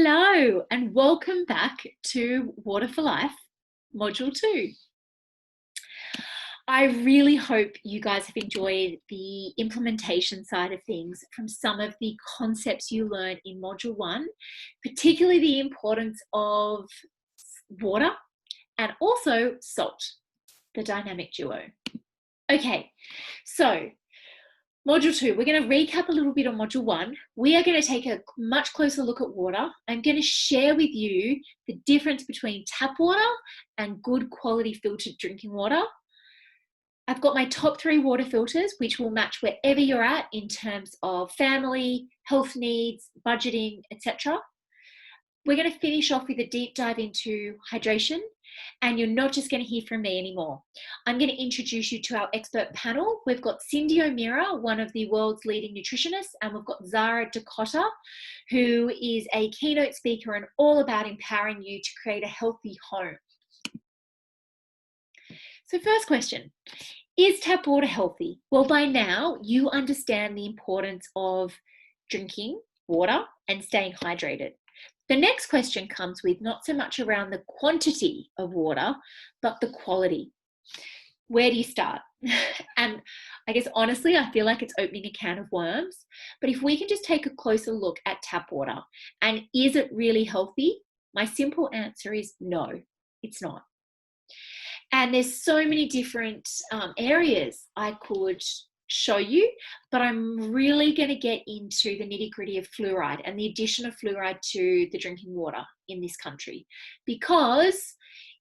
Hello and welcome back to Water for Life, Module 2. I really hope you guys have enjoyed the implementation side of things from some of the concepts you learned in Module 1, particularly the importance of water and also salt, the dynamic duo. Okay, so Module 2, we're going to recap a little bit on Module 1. We are going to take a much closer look at water. I'm going to share with you the difference between tap water and good quality filtered drinking water. I've got my top 3 water filters, which will match wherever you're at in terms of family, health needs, budgeting, etc. We're going to finish off with a deep dive into hydration, and you're not just going to hear from me anymore. I'm going to introduce you to our expert panel. We've got Cyndi O'Meara, one of the world's leading nutritionists, and we've got Zara, who is a keynote speaker and all about empowering you to create a healthy home. So first question, is tap water healthy? Well, by now you understand the importance of drinking water and staying hydrated. The next question comes with not so much around the quantity of water, but the quality. Where do you start? And I guess honestly, I feel like it's opening a can of worms. But if we can just take a closer look at tap water, and is it really healthy? My simple answer is no, it's not. And there's so many different areas I could show you, but I'm really going to get into the nitty-gritty of fluoride and the addition of fluoride to the drinking water in this country, because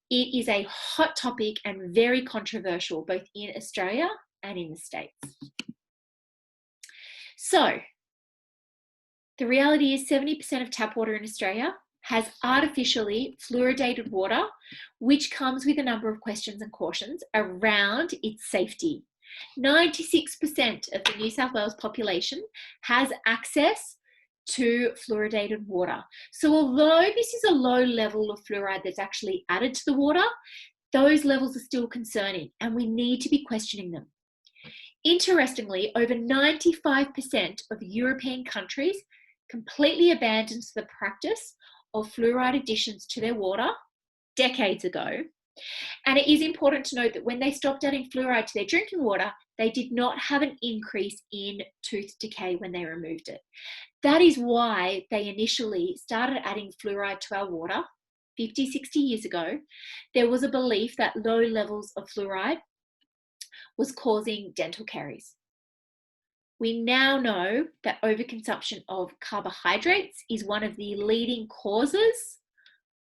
it is a hot topic and very controversial both in Australia and in the States. So the reality is 70% of tap water in Australia has artificially fluoridated water, which comes with a number of questions and cautions around its safety. 96% of the New South Wales population has access to fluoridated water. So although this is a low level of fluoride that's actually added to the water, those levels are still concerning and we need to be questioning them. Interestingly, over 95% of European countries completely abandoned the practice of fluoride additions to their water decades ago. And it is important to note that when they stopped adding fluoride to their drinking water, they did not have an increase in tooth decay when they removed it. That is why they initially started adding fluoride to our water 50, 60 years ago. There was a belief that low levels of fluoride was causing dental caries. We now know that overconsumption of carbohydrates is one of the leading causes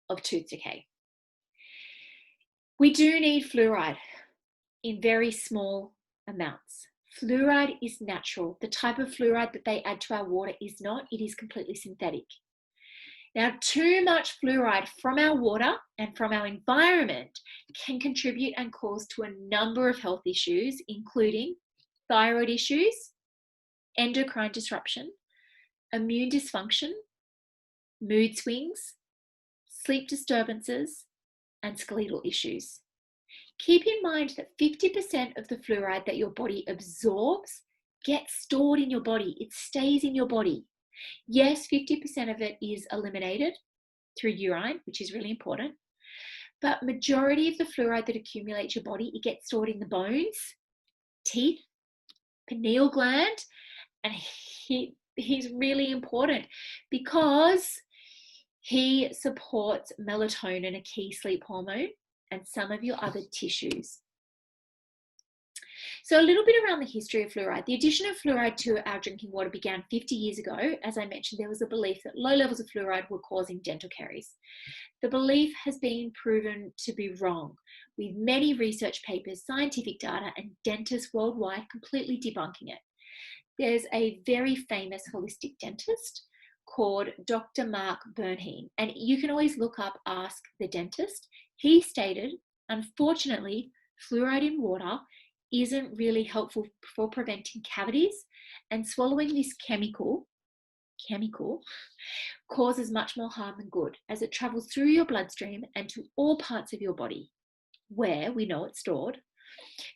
of tooth decay. We do need fluoride in very small amounts. Fluoride is natural. The type of fluoride that they add to our water is not, it is completely synthetic. Now, too much fluoride from our water and from our environment can contribute and cause to a number of health issues, including thyroid issues, endocrine disruption, immune dysfunction, mood swings, sleep disturbances, and skeletal issues. Keep in mind that 50% of the fluoride that your body absorbs gets stored in your body. It stays in your body. Yes, 50% of it is eliminated through urine, which is really important, but majority of the fluoride that accumulates your body, it gets stored in the bones, teeth, pineal gland, and he's really important because he supports melatonin, a key sleep hormone, and some of your other tissues. So a little bit around the history of fluoride. The addition of fluoride to our drinking water began 50 years ago. As I mentioned, there was a belief that low levels of fluoride were causing dental caries. The belief has been proven to be wrong, with many research papers, scientific data, and dentists worldwide completely debunking it. There's a very famous holistic dentist called Dr. Mark Bernheim, and you can always look up Ask the Dentist. He stated, unfortunately, fluoride in water isn't really helpful for preventing cavities, and swallowing this chemical causes much more harm than good, as it travels through your bloodstream and to all parts of your body where we know it's stored.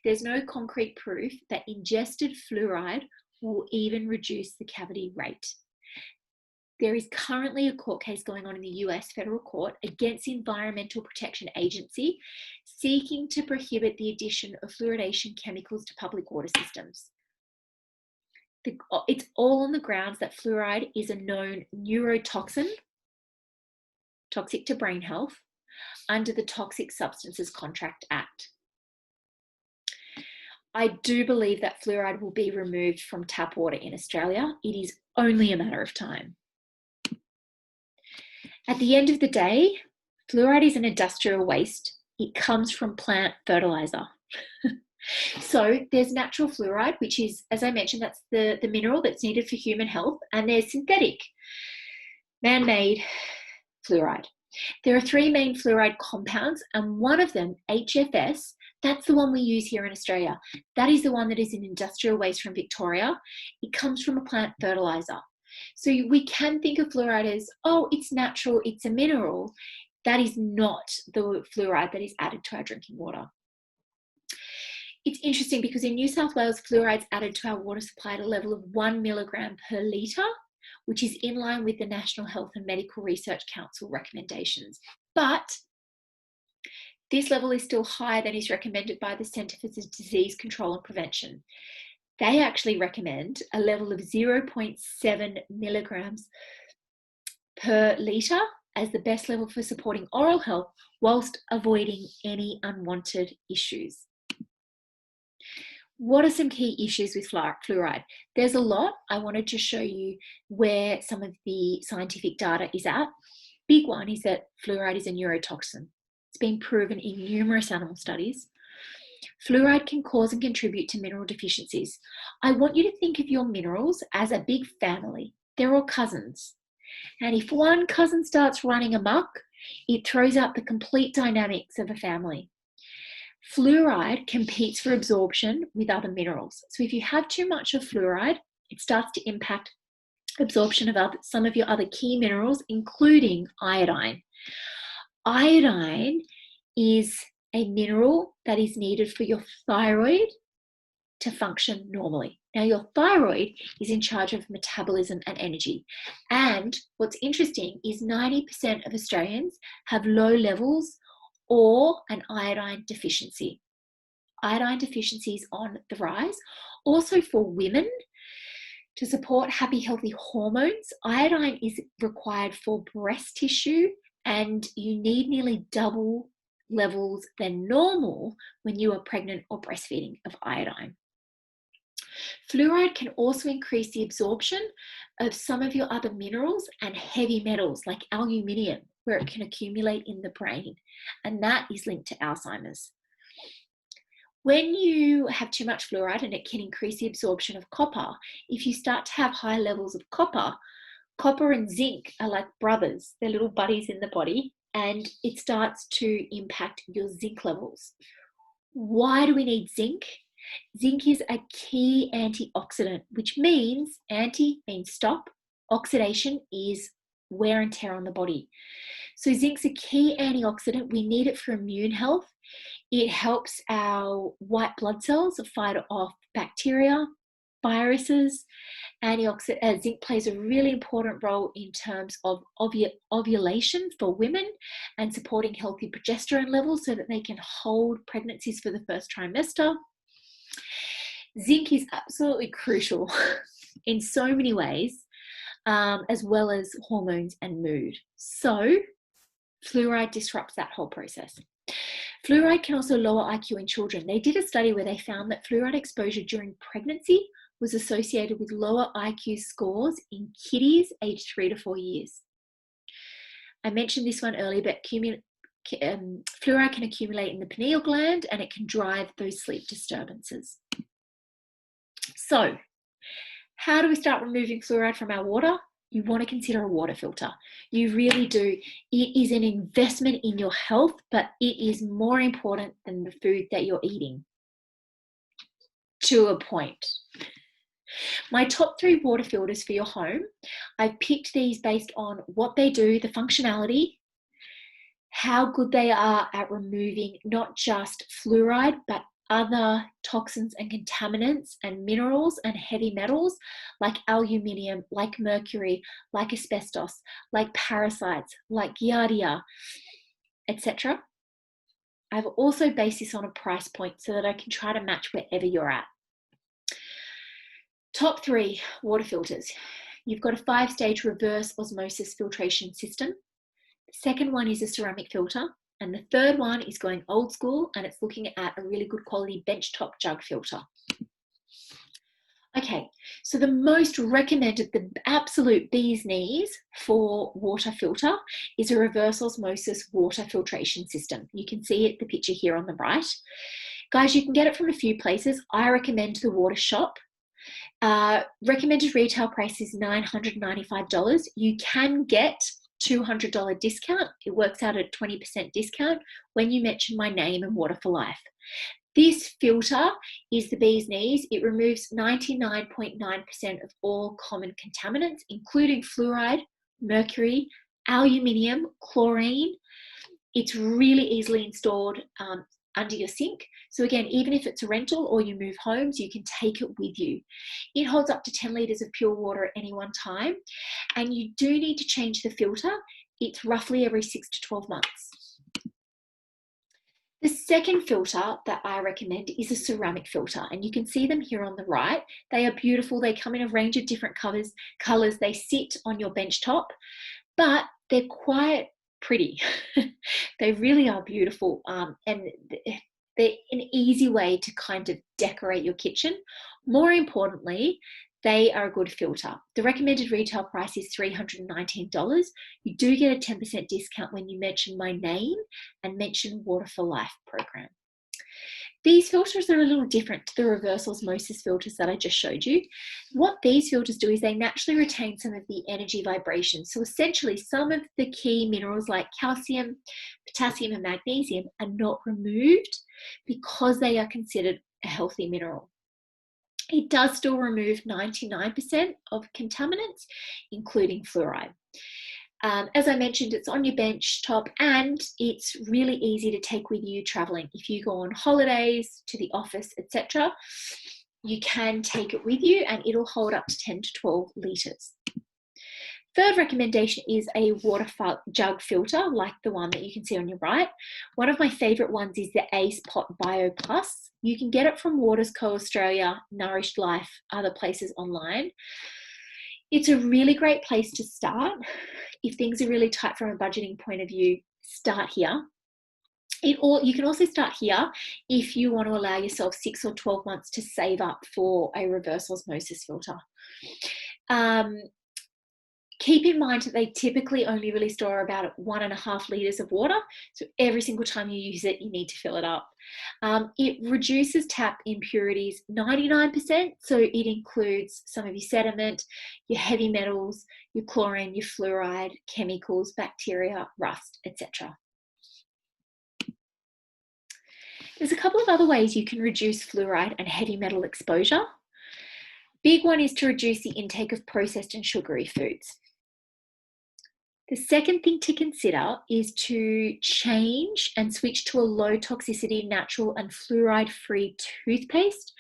There's no concrete proof that ingested fluoride will even reduce the cavity rate. There is currently a court case going on in the US federal court against the Environmental Protection Agency seeking to prohibit the addition of fluoridation chemicals to public water systems. It's all on the grounds that fluoride is a known neurotoxin, toxic to brain health, under the Toxic Substances Contract Act. I do believe that fluoride will be removed from tap water in Australia. It is only a matter of time. At the end of the day, fluoride is an industrial waste. It comes from plant fertilizer. So there's natural fluoride, which is, as I mentioned, that's the mineral that's needed for human health, and there's synthetic, man-made fluoride. There are 3 main fluoride compounds, and one of them, HFS, that's the one we use here in Australia. That is the one that is an industrial waste from Victoria. It comes from a plant fertilizer. So we can think of fluoride as, oh, it's natural, it's a mineral. That is not the fluoride that is added to our drinking water. It's interesting because in New South Wales, fluoride is added to our water supply at a level of 1 milligram per litre, which is in line with the National Health and Medical Research Council recommendations. But this level is still higher than is recommended by the Centre for Disease Control and Prevention. They actually recommend a level of 0.7 milligrams per litre as the best level for supporting oral health whilst avoiding any unwanted issues. What are some key issues with fluoride? There's a lot. I wanted to show you where some of the scientific data is at. Big one is that fluoride is a neurotoxin. It's been proven in numerous animal studies. Fluoride can cause and contribute to mineral deficiencies. I want you to think of your minerals as a big family. They're all cousins. And if one cousin starts running amok, it throws out the complete dynamics of a family. Fluoride competes for absorption with other minerals. So if you have too much of fluoride, it starts to impact absorption of some of your other key minerals, including iodine. Iodine is a mineral that is needed for your thyroid to function normally. Now, your thyroid is in charge of metabolism and energy. And what's interesting is 90% of Australians have low levels or an iodine deficiency. Iodine deficiency is on the rise. Also for women, to support happy, healthy hormones, iodine is required for breast tissue, and you need nearly double levels than normal when you are pregnant or breastfeeding of iodine. Fluoride can also increase the absorption of some of your other minerals and heavy metals like aluminium, where it can accumulate in the brain, and that is linked to Alzheimer's. When you have too much fluoride, and it can increase the absorption of copper, if you start to have high levels of copper, copper and zinc are like brothers, they're little buddies in the body, and it starts to impact your zinc levels. Why do we need zinc? Zinc is a key antioxidant, which means anti means stop, oxidation is wear and tear on the body. So zinc's a key antioxidant. We need it for immune health. It helps our white blood cells fight off bacteria, viruses. Zinc plays a really important role in terms of ovulation for women and supporting healthy progesterone levels so that they can hold pregnancies for the first trimester. Zinc is absolutely crucial in so many ways, as well as hormones and mood. So fluoride disrupts that whole process. Fluoride can also lower IQ in children. They did a study where they found that fluoride exposure during pregnancy was associated with lower IQ scores in kiddies aged 3 to 4 years. I mentioned this one earlier, but fluoride can accumulate in the pineal gland and it can drive those sleep disturbances. So, how do we start removing fluoride from our water? You want to consider a water filter. You really do. It is an investment in your health, but it is more important than the food that you're eating. To a point. My top 3 water filters for your home, I've picked these based on what they do, the functionality, how good they are at removing not just fluoride, but other toxins and contaminants and minerals and heavy metals like aluminium, like mercury, like asbestos, like parasites, like giardia, etc. I've also based this on a price point so that I can try to match wherever you're at. Top 3 water filters. You've got a 5-stage reverse osmosis filtration system. The second one is a ceramic filter. And the third one is going old school, and it's looking at a really good quality benchtop jug filter. Okay, so the most recommended, the absolute bee's knees for water filter is a reverse osmosis water filtration system. You can see it, the picture here on the right. Guys, you can get it from a few places. I recommend the Water Shop. Recommended retail price is $995. You can get $200 discount. It works out at 20% discount when you mention my name and Water for Life. This filter is the bee's knees. It removes 99.9% of all common contaminants, including fluoride, mercury, aluminium, chlorine. It's really easily installed under your sink. So again, even if it's a rental or you move homes, you can take it with you. It holds up to 10 litres of pure water at any one time. And you do need to change the filter. It's roughly every 6 to 12 months. The second filter that I recommend is a ceramic filter, and you can see them here on the right. They are beautiful. They come in a range of different colors. They sit on your bench top, but they're quite pretty. They really are beautiful, and they're an easy way to kind of decorate your kitchen. More importantly, they are a good filter. The recommended retail price is $319. You do get a 10% discount when you mention my name and mention Water for Life program. These filters are a little different to the reverse osmosis filters that I just showed you. What these filters do is they naturally retain some of the energy vibrations. So essentially, some of the key minerals like calcium, potassium, and magnesium are not removed because they are considered a healthy mineral. It does still remove 99% of contaminants, including fluoride. As I mentioned, it's on your bench top, and it's really easy to take with you traveling. If you go on holidays, to the office, etc., you can take it with you and it'll hold up to 10 to 12 litres. Third recommendation is a water jug filter like the one that you can see on your right. One of my favourite ones is the Ace Pot Bio Plus. You can get it from Waters Co Australia, Nourished Life, other places online. It's a really great place to start. If things are really tight from a budgeting point of view, start here. You can also start here if you want to allow yourself 6 or 12 months to save up for a reverse osmosis filter. Keep in mind that they typically only really store about 1.5 litres of water. So every single time you use it, you need to fill it up. It reduces tap impurities 99%. So it includes some of your sediment, your heavy metals, your chlorine, your fluoride, chemicals, bacteria, rust, etc. There's a couple of other ways you can reduce fluoride and heavy metal exposure. Big one is to reduce the intake of processed and sugary foods. The second thing to consider is to change and switch to a low toxicity, natural and fluoride-free toothpaste.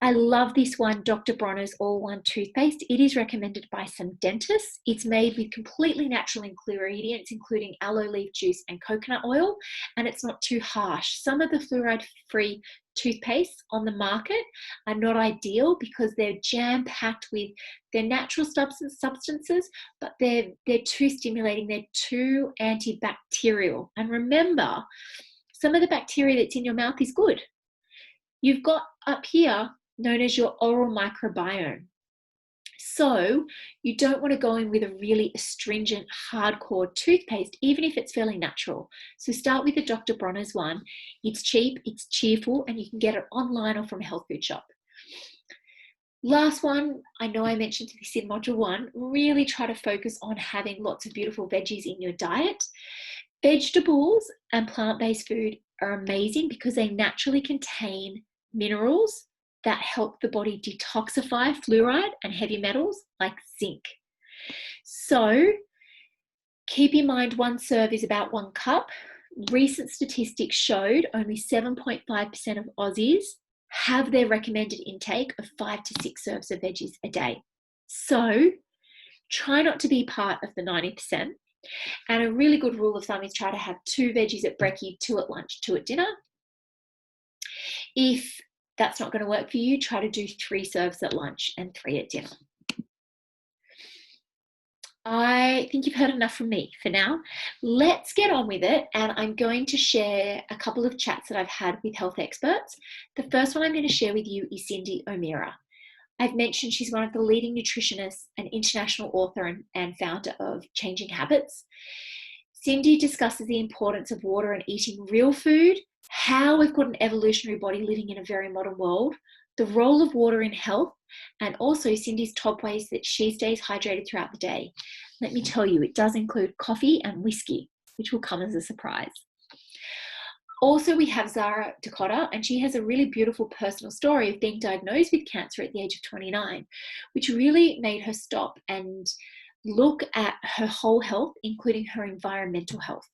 I love this one, Dr. Bronner's All-One toothpaste. It is recommended by some dentists. It's made with completely natural ingredients, including aloe leaf juice and coconut oil, and it's not too harsh. Some of the fluoride-free toothpastes on the market are not ideal because they're jam-packed with their natural substances, but they're too stimulating, they're too antibacterial. And remember, some of the bacteria that's in your mouth is good. You've got up here known as your oral microbiome. So you don't want to go in with a really astringent, hardcore toothpaste, even if it's fairly natural. So start with the Dr. Bronner's one. It's cheap, it's cheerful, and you can get it online or from a health food shop. Last one, I know I mentioned this in module 1, really try to focus on having lots of beautiful veggies in your diet. Vegetables and plant-based food are amazing because they naturally contain minerals that help the body detoxify fluoride and heavy metals like zinc. So keep in mind 1 serve is about 1 cup. recent statistics showed only 7.5% of Aussies have their recommended intake of 5 to 6 serves of veggies a day. So try not to be part of the 90%. And a really good rule of thumb is try to have 2 veggies at brekkie, 2 at lunch, 2 at dinner. If that's not going to work for you, try to do 3 serves at lunch and 3 at dinner. I think you've heard enough from me for now. Let's get on with it, and I'm going to share a couple of chats that I've had with health experts. The first one I'm going to share with you is Cyndi O'Meara. I've mentioned she's one of the leading nutritionists, an international author and founder of Changing Habits. Cyndi discusses the importance of water and eating real food, how we've got an evolutionary body living in a very modern world, the role of water in health, and also Cyndi's top ways that she stays hydrated throughout the day. Let me tell you, it does include coffee and whiskey, which will come as a surprise. Also, we have Zara, and she has a really beautiful personal story of being diagnosed with cancer at the age of 29, which really made her stop and look at her whole health, including her environmental health.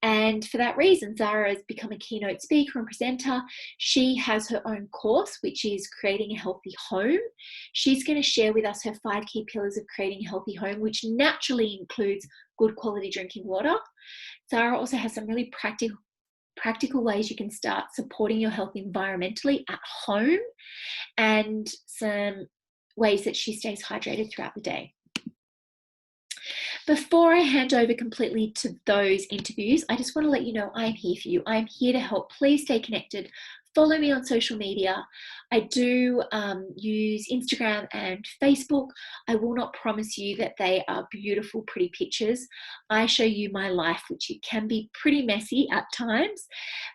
And for that reason, Zara has become a keynote speaker and presenter. She has her own course, which is Creating a Healthy Home. She's going to share with us her 5 key pillars of creating a healthy home, which naturally includes good quality drinking water. Zara also has some really practical ways you can start supporting your health environmentally at home, and some ways that she stays hydrated throughout the day. Before I hand over completely to those interviews, I just want to let you know I'm here for you. I'm here to help. Please stay connected. Follow me on social media. I do use Instagram and Facebook. I will not promise you that they are beautiful, pretty pictures. I show you my life, which it can be pretty messy at times,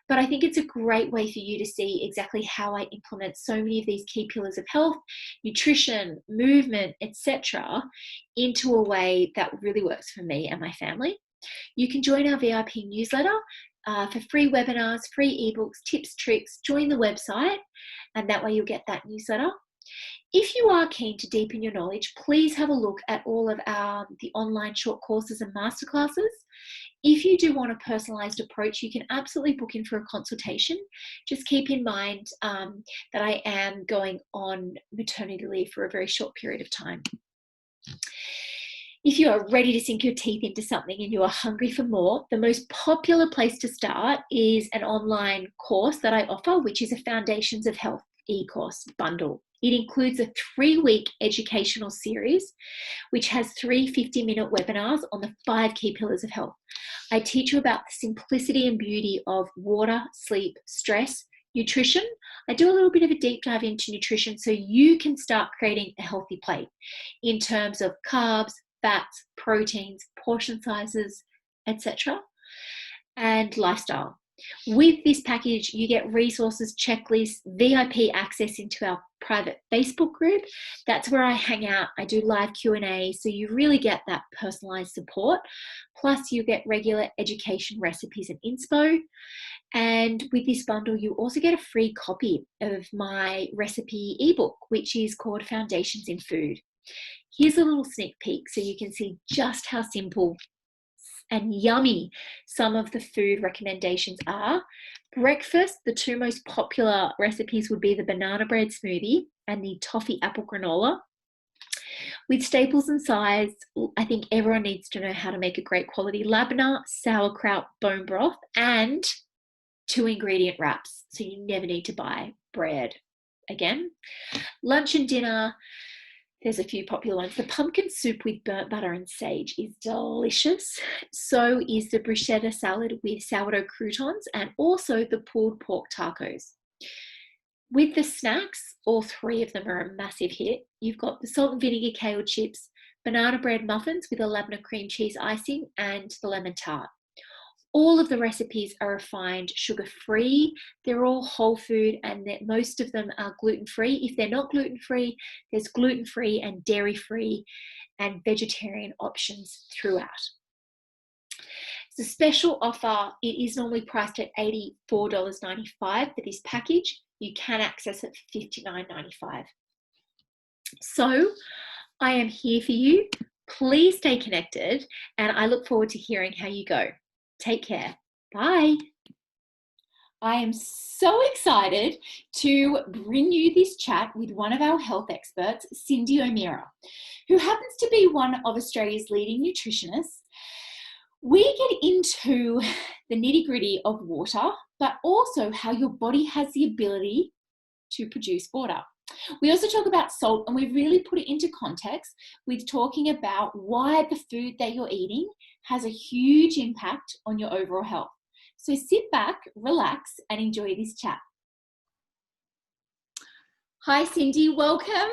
but I think it's a great way for you to see exactly how I implement so many of these key pillars of health, nutrition, movement, etc., into a way that really works for me and my family. You can join our VIP newsletter for free webinars, free ebooks, tips, tricks. Join the website, and that way you'll get that newsletter. If you are keen to deepen your knowledge, please have a look at all of the online short courses and masterclasses. If you do want a personalized approach, you can absolutely book in for a consultation. Just keep in mind that I am going on maternity leave for a very short period of time. If you are ready to sink your teeth into something and you are hungry for more, the most popular place to start is an online course that I offer, which is a Foundations of Health e-course bundle. It includes a 3-week educational series, which has 3 50-minute webinars on the 5 key pillars of health. I teach you about the simplicity and beauty of water, sleep, stress, nutrition. I do a little bit of a deep dive into nutrition so you can start creating a healthy plate in terms of carbs, fats, proteins, portion sizes, etc., and lifestyle. With this package, you get resources, checklists, VIP access into our private Facebook group. That's where I hang out. I do live Q&A, so you really get that personalized support. Plus, you get regular education recipes and inspo. And with this bundle, you also get a free copy of my recipe ebook, which is called Foundations in Food. Here's a little sneak peek so you can see just how simple and yummy some of the food recommendations are. Breakfast, the 2 most popular recipes would be the banana bread smoothie and the toffee apple granola. With staples and sides, I think everyone needs to know how to make a great quality labna, sauerkraut, bone broth, and 2 ingredient wraps, so you never need to buy bread again. Lunch and dinner, there's a few popular ones. The pumpkin soup with burnt butter and sage is delicious. So is the bruschetta salad with sourdough croutons, and also the pulled pork tacos. With the snacks, all 3 of them are a massive hit. You've got the salt and vinegar kale chips, banana bread muffins with a labna cream cheese icing, and the lemon tart. All of the recipes are refined, sugar-free. They're all whole food, and most of them are gluten-free. If they're not gluten-free, there's gluten-free and dairy-free and vegetarian options throughout. It's a special offer. It is normally priced at $84.95 for this package. You can access it for $59.95. So I am here for you. Please stay connected, and I look forward to hearing how you go. Take care. Bye. I am so excited to bring you this chat with one of our health experts, Cyndi O'Meara, who happens to be one of Australia's leading nutritionists. We get into the nitty-gritty of water, but also how your body has the ability to produce water. We also talk about salt, and we really put it into context with talking about why the food that you're eating has a huge impact on your overall health. So sit back, relax, and enjoy this chat. Hi, Cyndi, welcome.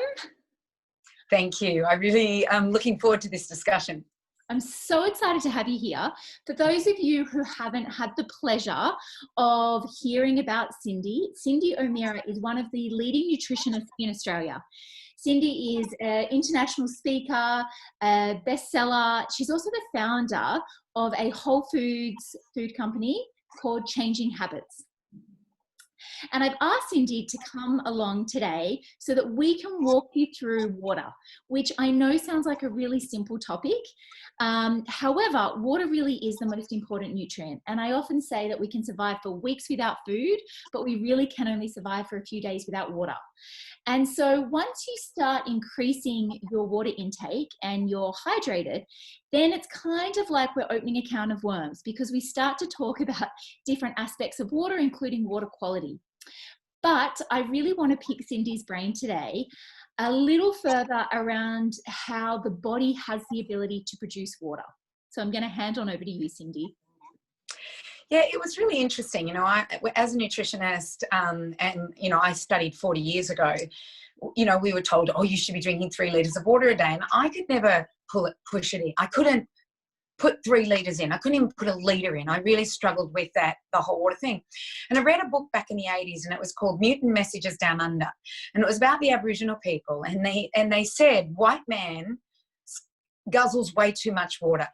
Thank you. I really am looking forward to this discussion. I'm so excited to have you here. For those of you who haven't had the pleasure of hearing about Cyndi O'Meara is one of the leading nutritionists in Australia. Cyndi is an international speaker, a bestseller. She's also the founder of a Whole Foods food company called Changing Habits. And I've asked Cyndi to come along today so that we can walk you through water, which I know sounds like a really simple topic. However, water really is the most important nutrient. And I often say that we can survive for weeks without food, but we really can only survive for a few days without water. And so once you start increasing your water intake and you're hydrated, then it's kind of like we're opening a can of worms, because we start to talk about different aspects of water, including water quality. But I really want to pick Cyndi's brain today a little further around how the body has the ability to produce water. So I'm going to hand on over to you, Cyndi. Yeah, it was really interesting. You know, as a nutritionist, and, you know, I studied 40 years ago, you know, we were told, oh, you should be drinking 3 litres of water a day. And I could never push it in. I couldn't put 3 litres in. I couldn't even put a litre in. I really struggled with the whole water thing. And I read a book back in the 80s, and it was called Mutant Messages Down Under. And it was about the Aboriginal people. And they said, white man guzzles way too much water.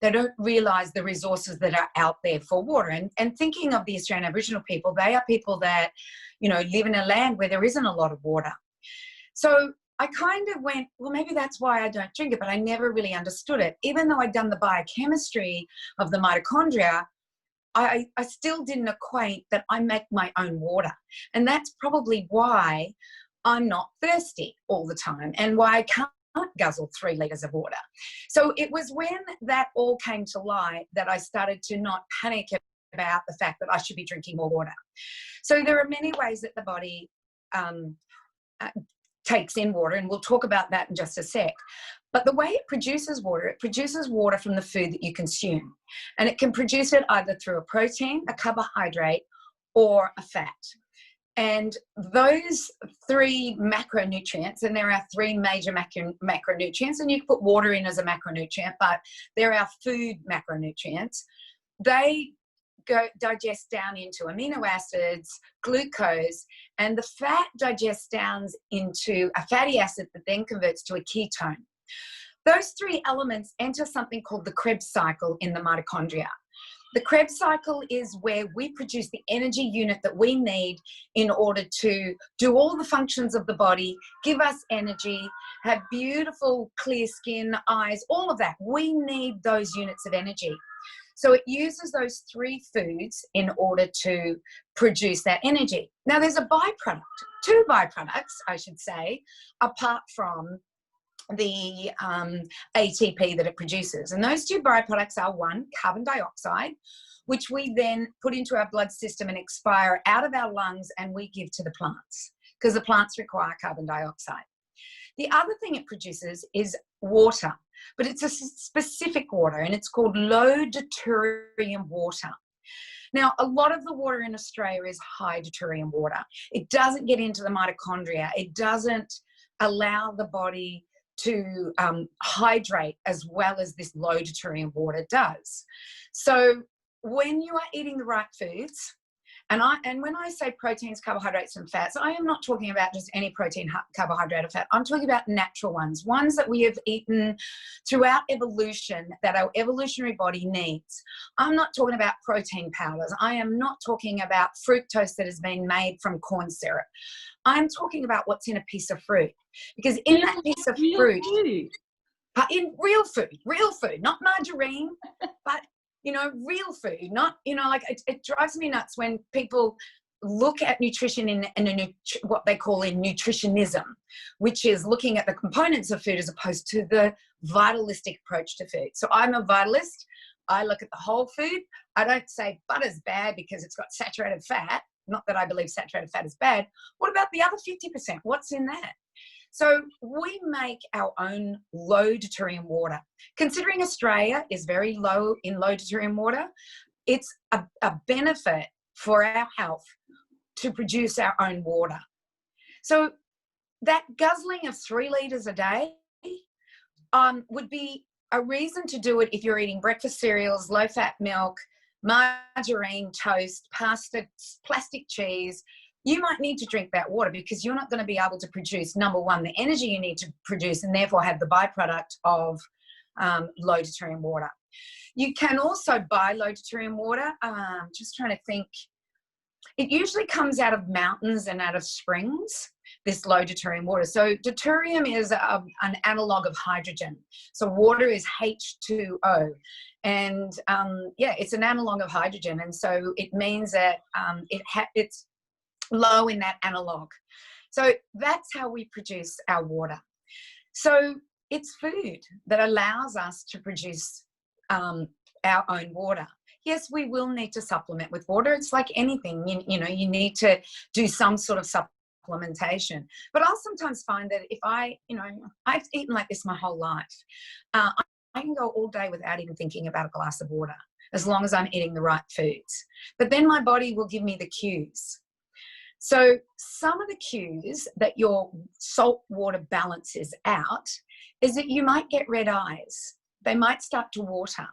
They don't realise the resources that are out there for water. And thinking of the Australian Aboriginal people, they are people that, you know, live in a land where there isn't a lot of water. So I kind of went, well, maybe that's why I don't drink it, but I never really understood it. Even though I'd done the biochemistry of the mitochondria, I still didn't equate that I make my own water. And that's probably why I'm not thirsty all the time, and why I can't guzzle 3 litres of water. So it was when that all came to light that I started to not panic about the fact that I should be drinking more water. So there are many ways that the body takes in water, and we'll talk about that in just a sec. But the way it produces water from the food that you consume. And it can produce it either through a protein, a carbohydrate, or a fat. And those 3 macronutrients, and there are 3 major macronutrients, and you can put water in as a macronutrient, but there are food macronutrients. They digest down into amino acids, glucose, and the fat digests down into a fatty acid that then converts to a ketone. Those 3 elements enter something called the Krebs cycle in the mitochondria. The Krebs cycle is where we produce the energy unit that we need in order to do all the functions of the body, give us energy, have beautiful clear skin, eyes, all of that. We need those units of energy. So it uses those 3 foods in order to produce that energy. Now there's a byproduct, 2 byproducts, I should say, apart from the ATP that it produces. And those 2 byproducts are, 1, carbon dioxide, which we then put into our blood system and expire out of our lungs, and we give to the plants, because the plants require carbon dioxide. The other thing it produces is water, but it's a specific water, and it's called low deuterium water. Now, a lot of the water in Australia is high deuterium water. It doesn't get into the mitochondria. It doesn't allow the body to hydrate as well as this low deuterium water does. So when you are eating the right foods, and when I say proteins, carbohydrates, and fats, I am not talking about just any protein, carbohydrate, or fat. I'm talking about natural ones that we have eaten throughout evolution that our evolutionary body needs. I'm not talking about protein powders. I am not talking about fructose that has been made from corn syrup. I'm talking about what's in a piece of fruit. Because in that piece of fruit, in real food, not margarine, but, you know, real food, not, like it drives me nuts when people look at nutrition in what they call in nutritionism, which is looking at the components of food as opposed to the vitalistic approach to food. So I'm a vitalist. I look at the whole food. I don't say butter's bad because it's got saturated fat. Not that I believe saturated fat is bad. What about the other 50%? What's in that? So we make our own low deuterium water. Considering Australia is very low in low deuterium water, it's a benefit for our health to produce our own water. So that guzzling of 3 litres a day would be a reason to do it if you're eating breakfast cereals, low-fat milk, margarine, toast, pasta, plastic cheese. You might need to drink that water because you're not going to be able to produce, number one, the energy you need to produce and therefore have the byproduct of low deuterium water. You can also buy low deuterium water. Just trying to think. It usually comes out of mountains and out of springs, this low deuterium water. So deuterium is an analog of hydrogen. So water is H2O. And it's an analog of hydrogen. And so it means that it's low in that analog. So that's how we produce our water. So it's food that allows us to produce our own water. Yes, we will need to supplement with water. It's like anything, you need to do some sort of supplementation. But I'll sometimes find that if I've eaten like this my whole life. I can go all day without even thinking about a glass of water, as long as I'm eating the right foods. But then my body will give me the cues. So some of the cues that your salt water balance is out is that you might get red eyes. They might start to water.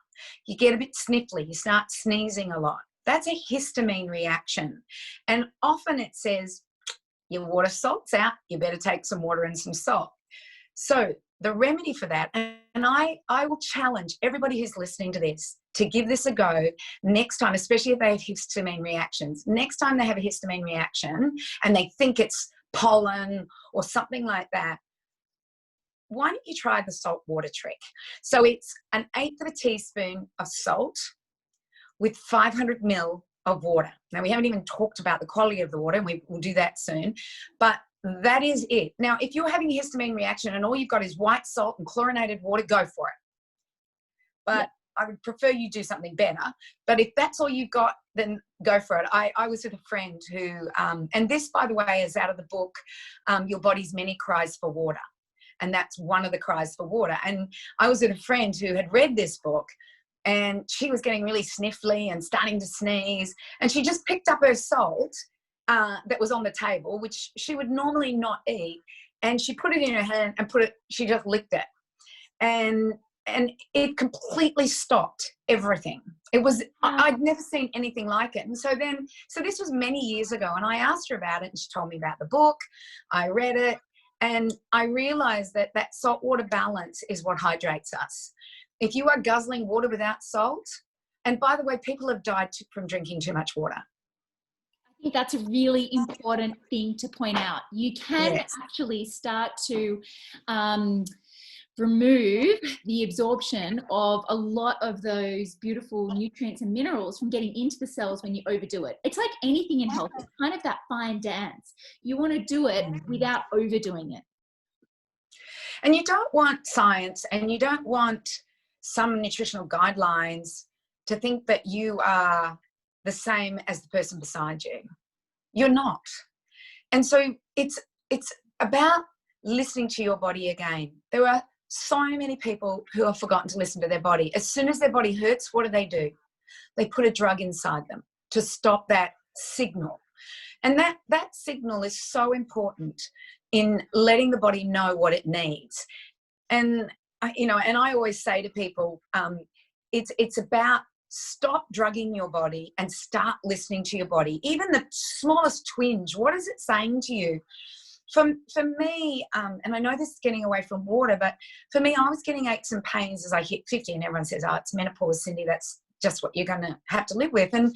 You get a bit sniffly. You start sneezing a lot. That's a histamine reaction. And often it says, your water salt's out. You better take some water and some salt. So the remedy for that, and I will challenge everybody who's listening to this to give this a go next time, especially if they have histamine reactions. Next time they have a histamine reaction and they think it's pollen or something like that, why don't you try the salt water trick? So it's 1/8 of a teaspoon of salt with 500 ml of water. Now, we haven't even talked about the quality of the water, and we will do that soon, but that is it. Now, if you're having a histamine reaction and all you've got is white salt and chlorinated water, go for it. But I would prefer you do something better. But if that's all you've got, then go for it. I was with a friend who, and this, by the way, is out of the book, Your Body's Many Cries for Water. And that's one of the cries for water. And I was with a friend who had read this book, and she was getting really sniffly and starting to sneeze. And she just picked up her salt that was on the table, which she would normally not eat. And she put it in her hand and she just licked it. And it completely stopped everything. It was, I'd never seen anything like it. And so this was many years ago. And I asked her about it, and she told me about the book. I read it. And I realized that salt water balance is what hydrates us. If you are guzzling water without salt, and by the way, people have died from drinking too much water. I think that's a really important thing to point out. You can actually start to remove the absorption of a lot of those beautiful nutrients and minerals from getting into the cells when you overdo it. It's like anything in health. It's kind of that fine dance. You want to do it without overdoing it. And you don't want science, and you don't want some nutritional guidelines to think that you are the same as the person beside you. You're not. And so it's about listening to your body again. There are so many people who have forgotten to listen to their body. As soon as their body hurts, what do? They put a drug inside them to stop that signal. And that signal is so important in letting the body know what it needs. And I always say to people, it's about stop drugging your body and start listening to your body. Even the smallest twinge, what is it saying to you? For me, and I know this is getting away from water, but for me, I was getting aches and pains as I hit 50, and everyone says, oh, it's menopause, Cyndi, that's just what you're going to have to live with. And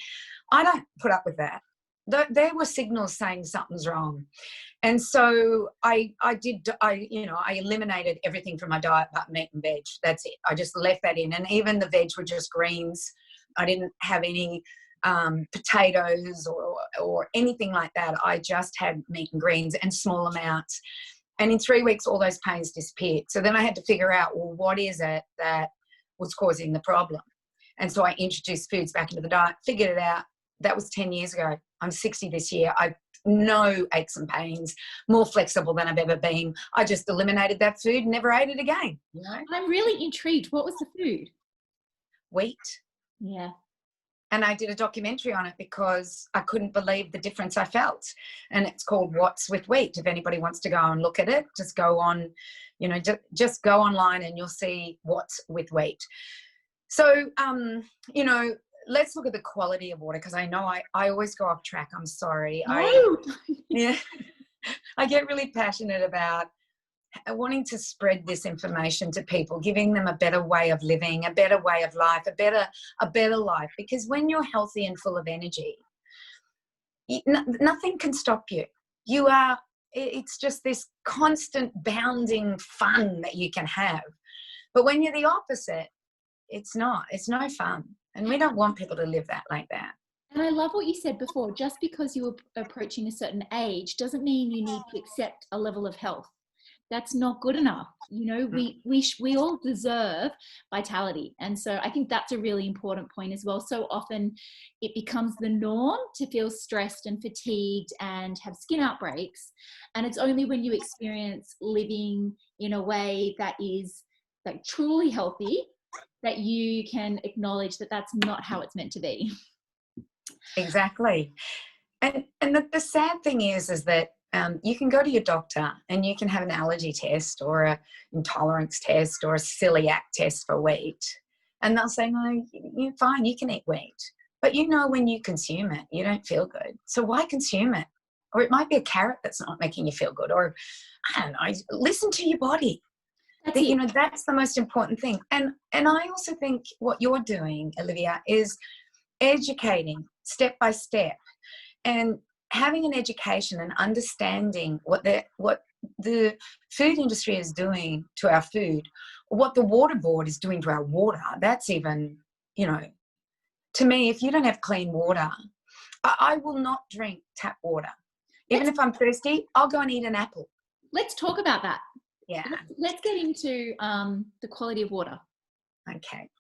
I don't put up with that. There were signals saying something's wrong. And so I eliminated everything from my diet but meat and veg. That's it. I just left that in. And even the veg were just greens, I didn't have any potatoes or anything like that. I just had meat and greens and small amounts. And in 3 weeks, all those pains disappeared. So then I had to figure out, well, what is it that was causing the problem? And so I introduced foods back into the diet, figured it out. That was 10 years ago. I'm 60 this year. I've no aches and pains, more flexible than I've ever been. I just eliminated that food, never ate it again. You know? I'm really intrigued. What was the food? Wheat. Yeah. And I did a documentary on it because I couldn't believe the difference I felt. And it's called What's with Wheat. If anybody wants to go and look at it, just go on, you know, just go online and you'll see What's with Wheat. So, you know, let's look at the quality of water, because I know I always go off track. I'm sorry. No. Yeah, I get really passionate about wanting to spread this information to people, giving them a better way of living, a better way of life, a better life. Because when you're healthy and full of energy, nothing can stop you. It's just this constant bounding fun that you can have. But when you're the opposite, it's no fun. And we don't want people to live like that. And I love what you said before. Just because you're approaching a certain age doesn't mean you need to accept a level of health. That's not good enough. You know, we all deserve vitality. And so I think that's a really important point as well. So often it becomes the norm to feel stressed and fatigued and have skin outbreaks. And it's only when you experience living in a way that is like truly healthy that you can acknowledge that that's not how it's meant to be. Exactly. And the sad thing is that you can go to your doctor and you can have an allergy test or an intolerance test or a celiac test for wheat. And they'll say, no, you're fine, you can eat wheat. But you know, when you consume it, you don't feel good. So why consume it? Or it might be a carrot that's not making you feel good. Or, I don't know, listen to your body. You know, that's the most important thing. And I also think what you're doing, Olivia, is educating step by step and having an education and understanding what the food industry is doing to our food, what the water board is doing to our water. That's even, you know, to me, if you don't have clean water, I will not drink tap water. Even if I'm thirsty, I'll go and eat an apple. Let's talk about that. Yeah. Let's get into the quality of water. Okay.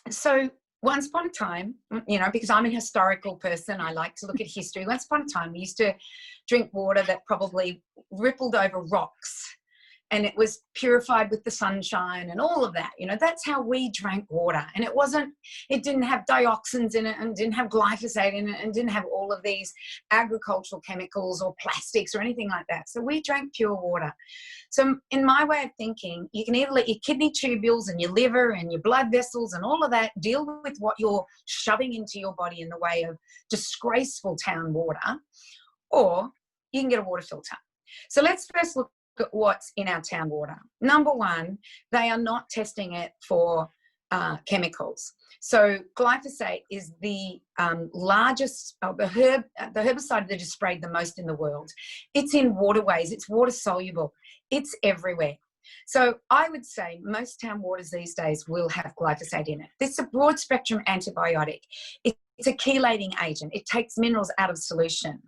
So once upon a time, you know, because I'm a historical person, I like to look at history. Once upon a time, we used to drink water that probably rippled over rocks, and it was purified with the sunshine and all of that. You know, that's how we drank water. And it didn't have dioxins in it and didn't have glyphosate in it and didn't have all of these agricultural chemicals or plastics or anything like that. So we drank pure water. So in my way of thinking, you can either let your kidney tubules and your liver and your blood vessels and all of that deal with what you're shoving into your body in the way of disgraceful town water, or you can get a water filter. So let's first look at what's in our town water. Number one, they are not testing it for chemicals. So glyphosate is the largest, the herbicide that is sprayed the most in the world. It's in waterways. It's water soluble. It's everywhere. So I would say most town waters these days will have glyphosate in it. It's a broad spectrum antibiotic. It's a chelating agent. It takes minerals out of solution.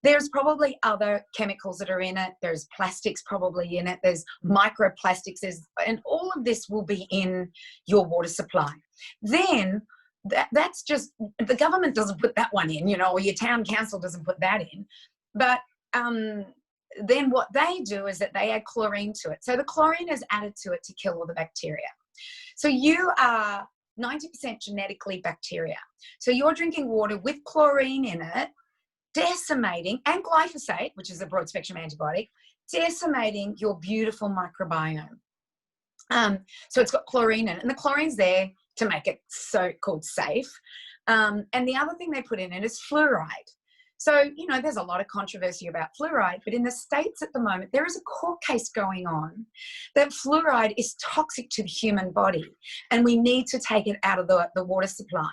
There's probably other chemicals that are in it. There's plastics probably in it. There's microplastics. And all of this will be in your water supply. Then that's just, the government doesn't put that one in, you know, or your town council doesn't put that in. But then what they do is that they add chlorine to it. So the chlorine is added to it to kill all the bacteria. So you are 90% genetically bacteria. So you're drinking water with chlorine in it, decimating, and glyphosate, which is a broad spectrum antibiotic, decimating your beautiful microbiome. So it's got chlorine in it, and the chlorine's there to make it so-called safe. And the other thing they put in it is fluoride. So, you know, there's a lot of controversy about fluoride, but in the States at the moment, there is a court case going on that fluoride is toxic to the human body and we need to take it out of the water supply.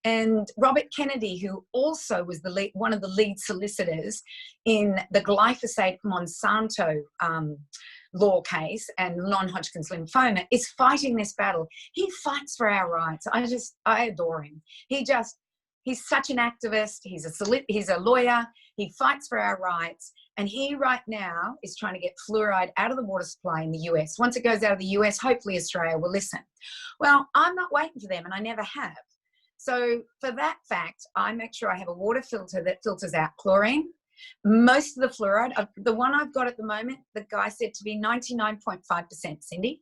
And Robert Kennedy, who also was one of the lead solicitors in the glyphosate Monsanto law case and non-Hodgkin's lymphoma, is fighting this battle. He fights for our rights. I adore him. He's such an activist. He's a lawyer. He fights for our rights. And he right now is trying to get fluoride out of the water supply in the US. Once it goes out of the US, hopefully Australia will listen. Well, I'm not waiting for them, and I never have. So for that fact, I make sure I have a water filter that filters out chlorine. Most of the fluoride, the one I've got at the moment, the guy said to be 99.5%, Cyndi.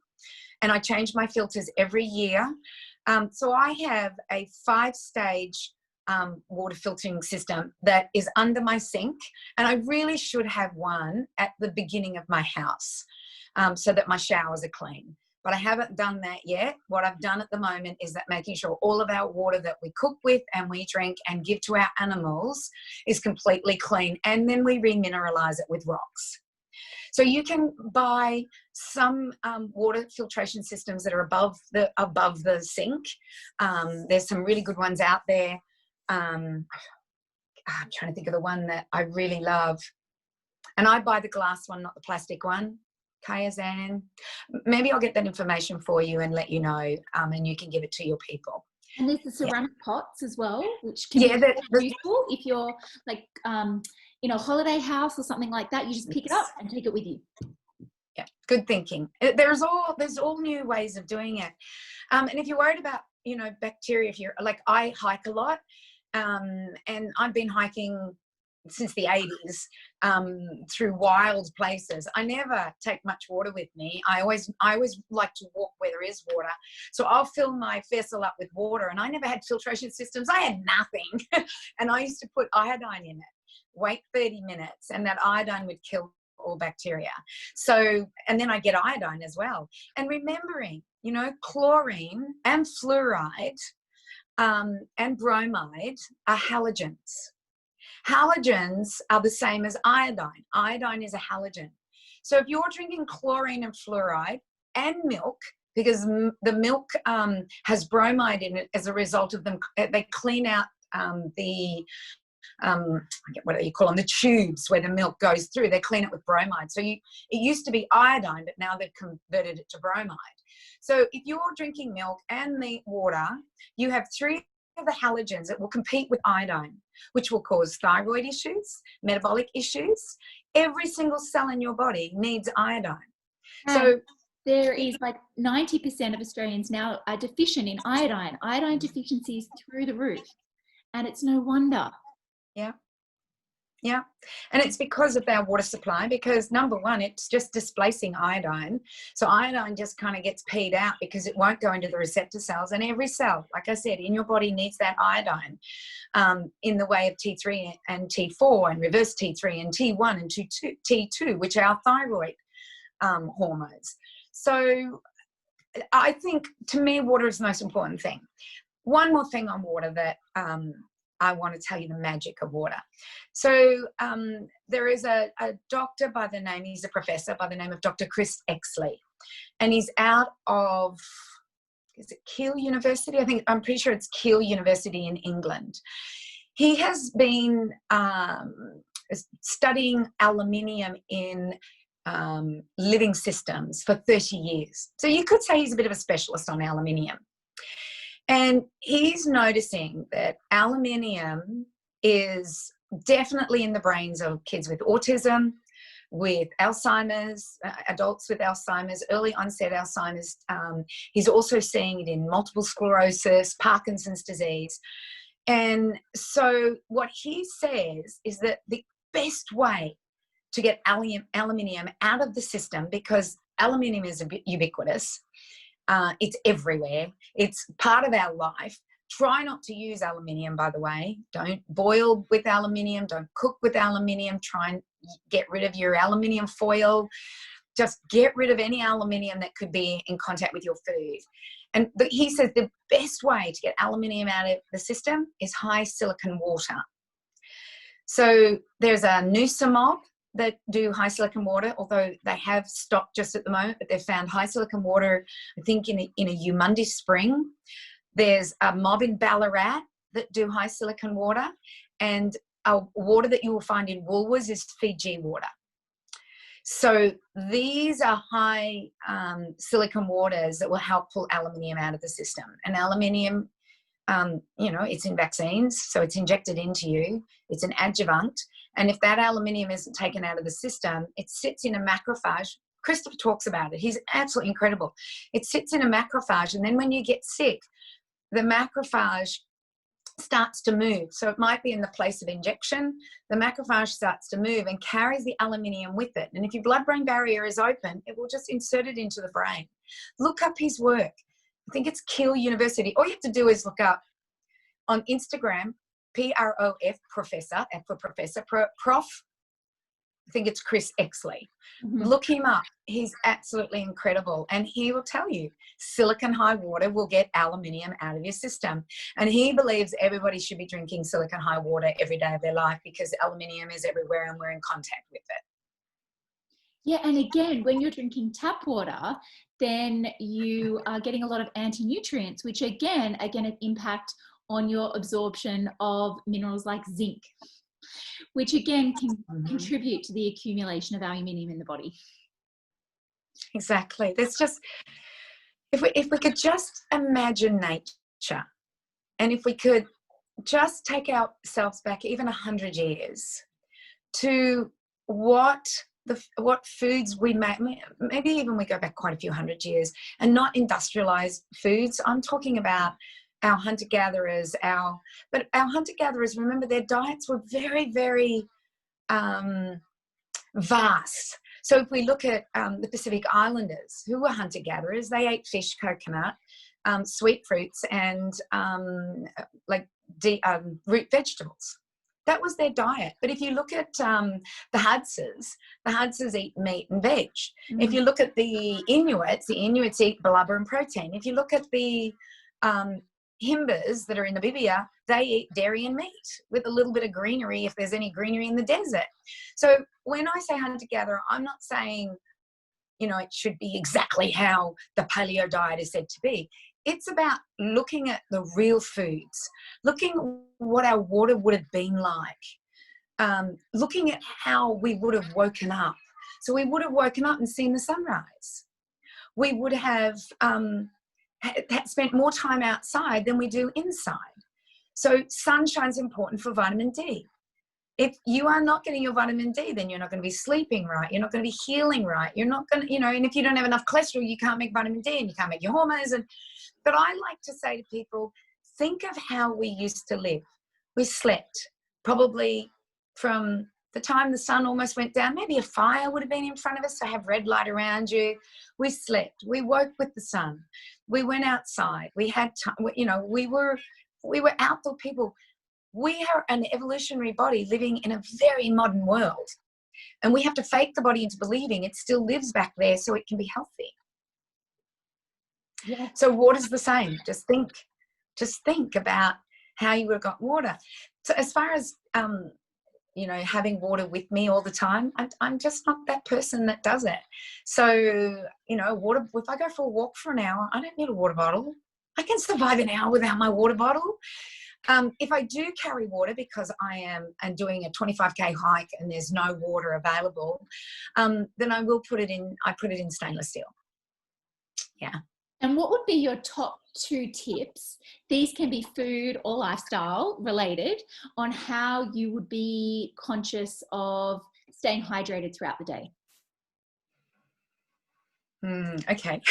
And I change my filters every year. So I have a 5-stage water filtering system that is under my sink, and I really should have one at the beginning of my house so that my showers are clean, but I haven't done that yet. What I've done at the moment is that making sure all of our water that we cook with and we drink and give to our animals is completely clean, and then we remineralize it with rocks. So you can buy some water filtration systems that are above the sink. There's some really good ones out there. I'm trying to think of the one that I really love, and I buy the glass one, not the plastic one. Kayazan. Maybe I'll get that information for you and let you know, and you can give it to your people. And there's the ceramic pots as well, which can be useful if you're like in a holiday house or something like that. You just pick it up and take it with you. Yeah, good thinking. There's all new ways of doing it. And if you're worried about, you know, bacteria, if you're like, I hike a lot, and I've been hiking since the 80s through wild places. I never take much water with me. I always like to walk where there is water. So I'll fill my vessel up with water, and I never had filtration systems. I had nothing. And I used to put iodine in it, wait 30 minutes, and that iodine would kill all bacteria. So, and then I get iodine as well. And remembering, you know, chlorine and fluoride and bromide are halogens. Halogens are the same as iodine. Iodine is a halogen. So if you're drinking chlorine and fluoride and milk, because the milk has bromide in it as a result of them, they clean out what do you call them? The tubes where the milk goes through. They clean it with bromide. So it used to be iodine, but now they've converted it to bromide. So if you're drinking milk and the water, you have 3 of the halogens that will compete with iodine, which will cause thyroid issues, metabolic issues. Every single cell in your body needs iodine. So there is like 90% of Australians now are deficient in iodine. Iodine deficiency is through the roof, and it's no wonder. Yeah. Yeah. And it's because of our water supply, because number one, it's just displacing iodine. So iodine just kind of gets peed out because it won't go into the receptor cells. And every cell, like I said, in your body needs that iodine in the way of T3 and T4 and reverse T3 and T1 and T2, which are our thyroid hormones. So I think, to me, water is the most important thing. One more thing on water that I want to tell you the magic of water. So there is a doctor by the name, he's a professor by the name of Dr. Chris Exley, and he's out of, is it Keele University? I'm pretty sure it's Keele University in England. He has been studying aluminium in living systems for 30 years. So you could say he's a bit of a specialist on aluminium. And he's noticing that aluminium is definitely in the brains of kids with autism, with Alzheimer's, adults with Alzheimer's, early onset Alzheimer's. He's also seeing it in multiple sclerosis, Parkinson's disease. And so what he says is that the best way to get aluminium out of the system, because aluminium is ubiquitous, it's everywhere. It's part of our life. Try not to use aluminium, by the way. Don't boil with aluminium. Don't cook with aluminium. Try and get rid of your aluminium foil. Just get rid of any aluminium that could be in contact with your food. And he says the best way to get aluminium out of the system is high silicon water. So there's a Noosa mob that do high silicon water, although they have stopped just at the moment, but they've found high silicon water, I think, in a Umundis spring. There's a mob in Ballarat that do high silicon water, and a water that you will find in Woolworths is Fiji water. So these are high silicon waters that will help pull aluminium out of the system. And aluminium, it's in vaccines, so it's injected into you. It's an adjuvant. And if that aluminium isn't taken out of the system, it sits in a macrophage. Christopher talks about it. He's absolutely incredible. It sits in a macrophage, and then when you get sick, the macrophage starts to move. So it might be in the place of injection. The macrophage starts to move and carries the aluminium with it. And if your blood-brain barrier is open, it will just insert it into the brain. Look up his work. I think it's Keele University. All you have to do is look up on Instagram, PROF, professor, F for professor, prof. I think it's Chris Exley. Mm-hmm. Look him up. He's absolutely incredible. And he will tell you silicon high water will get aluminium out of your system. And he believes everybody should be drinking silicon high water every day of their life because aluminium is everywhere and we're in contact with it. Yeah, and again, when you're drinking tap water, then you are getting a lot of anti-nutrients, which again are going to impact on your absorption of minerals like zinc, which again can contribute to the accumulation of aluminium in the body. Exactly. There's just, if we could just imagine nature, and if we could just take ourselves back even 100 years to what foods we make, maybe even we go back quite a few hundred years, and not industrialized foods. I'm talking about our hunter-gatherers, but our hunter-gatherers, remember, their diets were very, very vast. So if we look at the Pacific Islanders, who were hunter-gatherers, they ate fish, coconut, sweet fruits, and root vegetables. That was their diet. But if you look at the Hadses eat meat and veg. Mm. If you look at the Inuits eat blubber and protein. If you look at the Himbers that are in Namibia, they eat dairy and meat with a little bit of greenery if there's any greenery in the desert. So when I say hunter-gatherer, I'm not saying, it should be exactly how the paleo diet is said to be. It's about looking at the real foods, looking at what our water would have been like, looking at how we would have woken up. So we would have woken up and seen the sunrise. We would have spent more time outside than we do inside. So sunshine's important for vitamin D. If you are not getting your vitamin D, then you're not going to be sleeping right. You're not going to be healing right. You're not going to, and if you don't have enough cholesterol, you can't make vitamin D and you can't make your hormones. But I like to say to people, think of how we used to live. We slept probably from the time the sun almost went down. Maybe a fire would have been in front of us to have red light around you. We slept. We woke with the sun. We went outside. We had time. We were outdoor people. We are an evolutionary body living in a very modern world. And we have to fake the body into believing it still lives back there so it can be healthy. Yeah. So water's the same. Just think about how you would have got water. So as far as, having water with me all the time, I'm just not that person that does it. So, water, if I go for a walk for an hour, I don't need a water bottle. I can survive an hour without my water bottle. If I do carry water because I am doing a 25K hike and there's no water available, then I put it in stainless steel. Yeah. And what would be your top 2 tips? These can be food or lifestyle related, on how you would be conscious of staying hydrated throughout the day. Okay.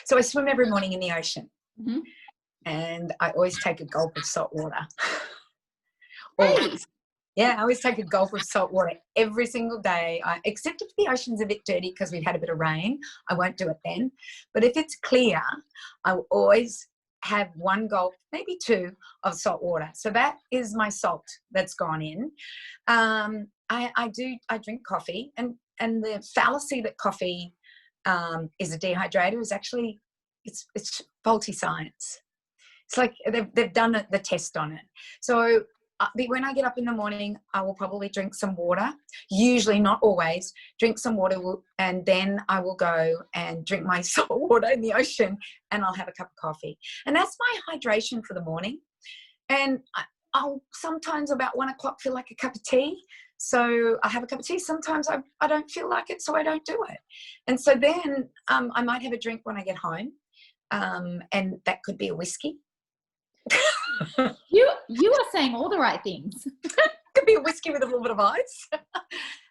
So I swim every morning in the ocean. Mm-hmm. And I always take a gulp of salt water. Always. Yeah, I always take a gulp of salt water every single day, except if the ocean's a bit dirty because we've had a bit of rain. I won't do it then. But if it's clear, I will always have 1 gulp, maybe 2, of salt water. So that is my salt that's gone in. I drink coffee, and the fallacy that coffee is a dehydrator is actually, it's faulty science. It's like they've done the test on it. So when I get up in the morning, I will probably drink some water, usually, not always, drink some water, and then I will go and drink my salt water in the ocean, and I'll have a cup of coffee. And that's my hydration for the morning. And I'll sometimes about 1 o'clock feel like a cup of tea. So I have a cup of tea. Sometimes I don't feel like it, so I don't do it. And so then I might have a drink when I get home, and that could be a whiskey. You are saying all the right things. Could be a whiskey with a little bit of ice.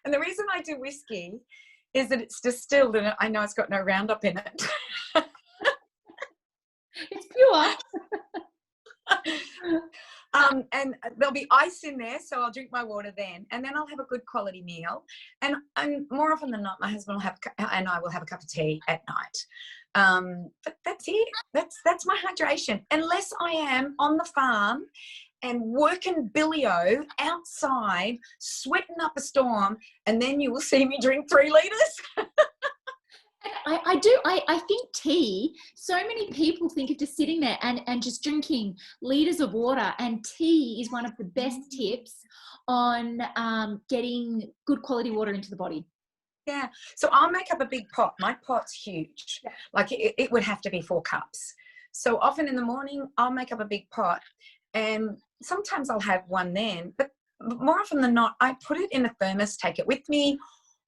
And the reason I do whiskey is that it's distilled and I know it's got no Roundup in it. It's pure. And there'll be ice in there, so I'll drink my water then, and then I'll have a good quality meal. And more often than not, my husband will have, and I will have a cup of tea at night. But that's it. That's my hydration. Unless I am on the farm and working billy-o outside, sweating up a storm, and then you will see me drink 3 litres. I think tea, so many people think of just sitting there and just drinking litres of water, and tea is one of the best tips on getting good quality water into the body. Yeah. So I'll make up a big pot. My pot's huge. Yeah. Like it would have to be 4 cups. So often in the morning, I'll make up a big pot, and sometimes I'll have one then, but more often than not, I put it in a thermos, take it with me,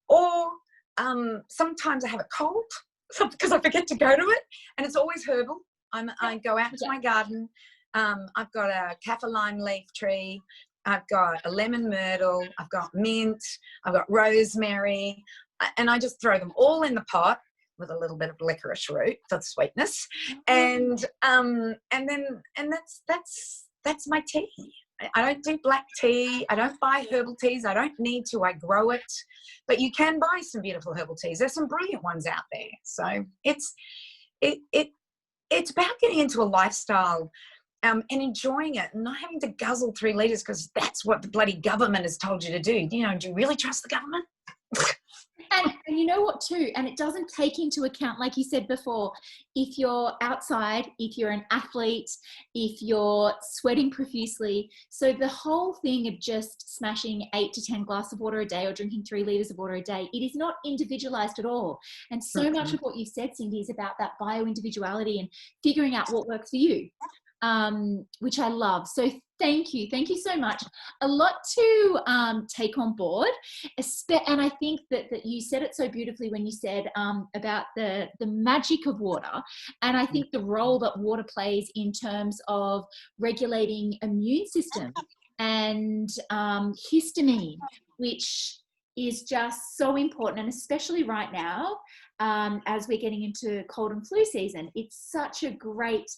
or sometimes I have it cold because I forget to go to it, and it's always herbal. I go out into my garden. I've got a kaffir lime leaf tree. I've got a lemon myrtle. I've got mint. I've got rosemary, and I just throw them all in the pot with a little bit of licorice root for the sweetness, and that's my tea. I don't do black tea. I don't buy herbal teas. I don't need to. I grow it. But you can buy some beautiful herbal teas. There's some brilliant ones out there. So it's about getting into a lifestyle and enjoying it, and not having to guzzle 3 litres because that's what the bloody government has told you to do. You know, do you really trust the government? And you know what too, and it doesn't take into account, like you said before, if you're outside, if you're an athlete, if you're sweating profusely. So the whole thing of just smashing 8 to 10 glasses of water a day or drinking 3 litres of water a day, it is not individualized at all. And so much of what you said, Cyndi, is about that bio-individuality and figuring out what works for you, which I love. So thank you so much. A lot to take on board, and I think that you said it so beautifully when you said about the magic of water, and I think the role that water plays in terms of regulating immune system and histamine, which is just so important, and especially right now as we're getting into cold and flu season, it's such a great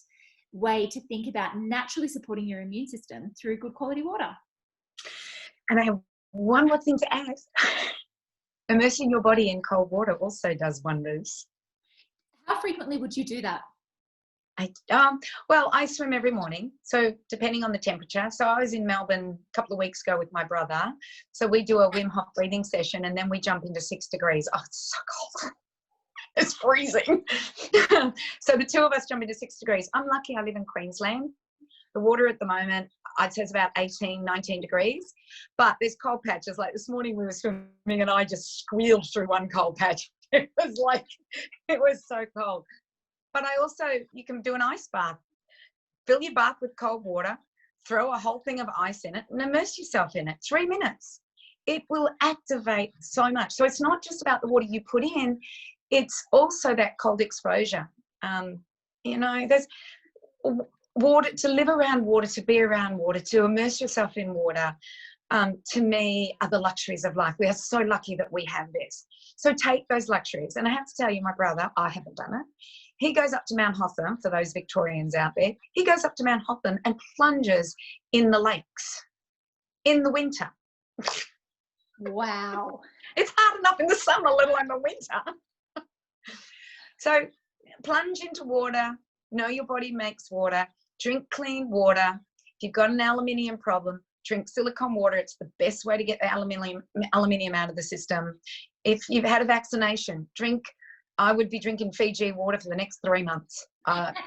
way to think about naturally supporting your immune system through good quality water. And I have one more thing to add. Immersing your body in cold water also does wonders. How frequently would you do that? Well, I swim every morning, so depending on the temperature. So I was in Melbourne a couple of weeks ago with my brother. So we do a Wim Hof breathing session, and then we jump into 6 degrees. Oh, it's so cold. It's freezing. So the 2 of us jump into 6 degrees. I'm lucky I live in Queensland. The water at the moment, I'd say it's about 18, 19 degrees. But there's cold patches. Like this morning we were swimming and I just squealed through one cold patch. It was so cold. But you can do an ice bath. Fill your bath with cold water, throw a whole thing of ice in it and immerse yourself in it. 3 minutes. It will activate so much. So it's not just about the water you put in. It's also that cold exposure. There's water, to live around water, to be around water, to immerse yourself in water, to me, are the luxuries of life. We are so lucky that we have this. So take those luxuries. And I have to tell you, my brother, I haven't done it. He goes up to Mount Hotham, for those Victorians out there, he goes up to Mount Hotham and plunges in the lakes in the winter. Wow. It's hard enough in the summer, let alone the winter. So plunge into water, know your body makes water, drink clean water. If you've got an aluminium problem, drink silicone water. It's the best way to get the aluminium out of the system. If you've had a vaccination, drink I would be drinking Fiji water for the next 3 months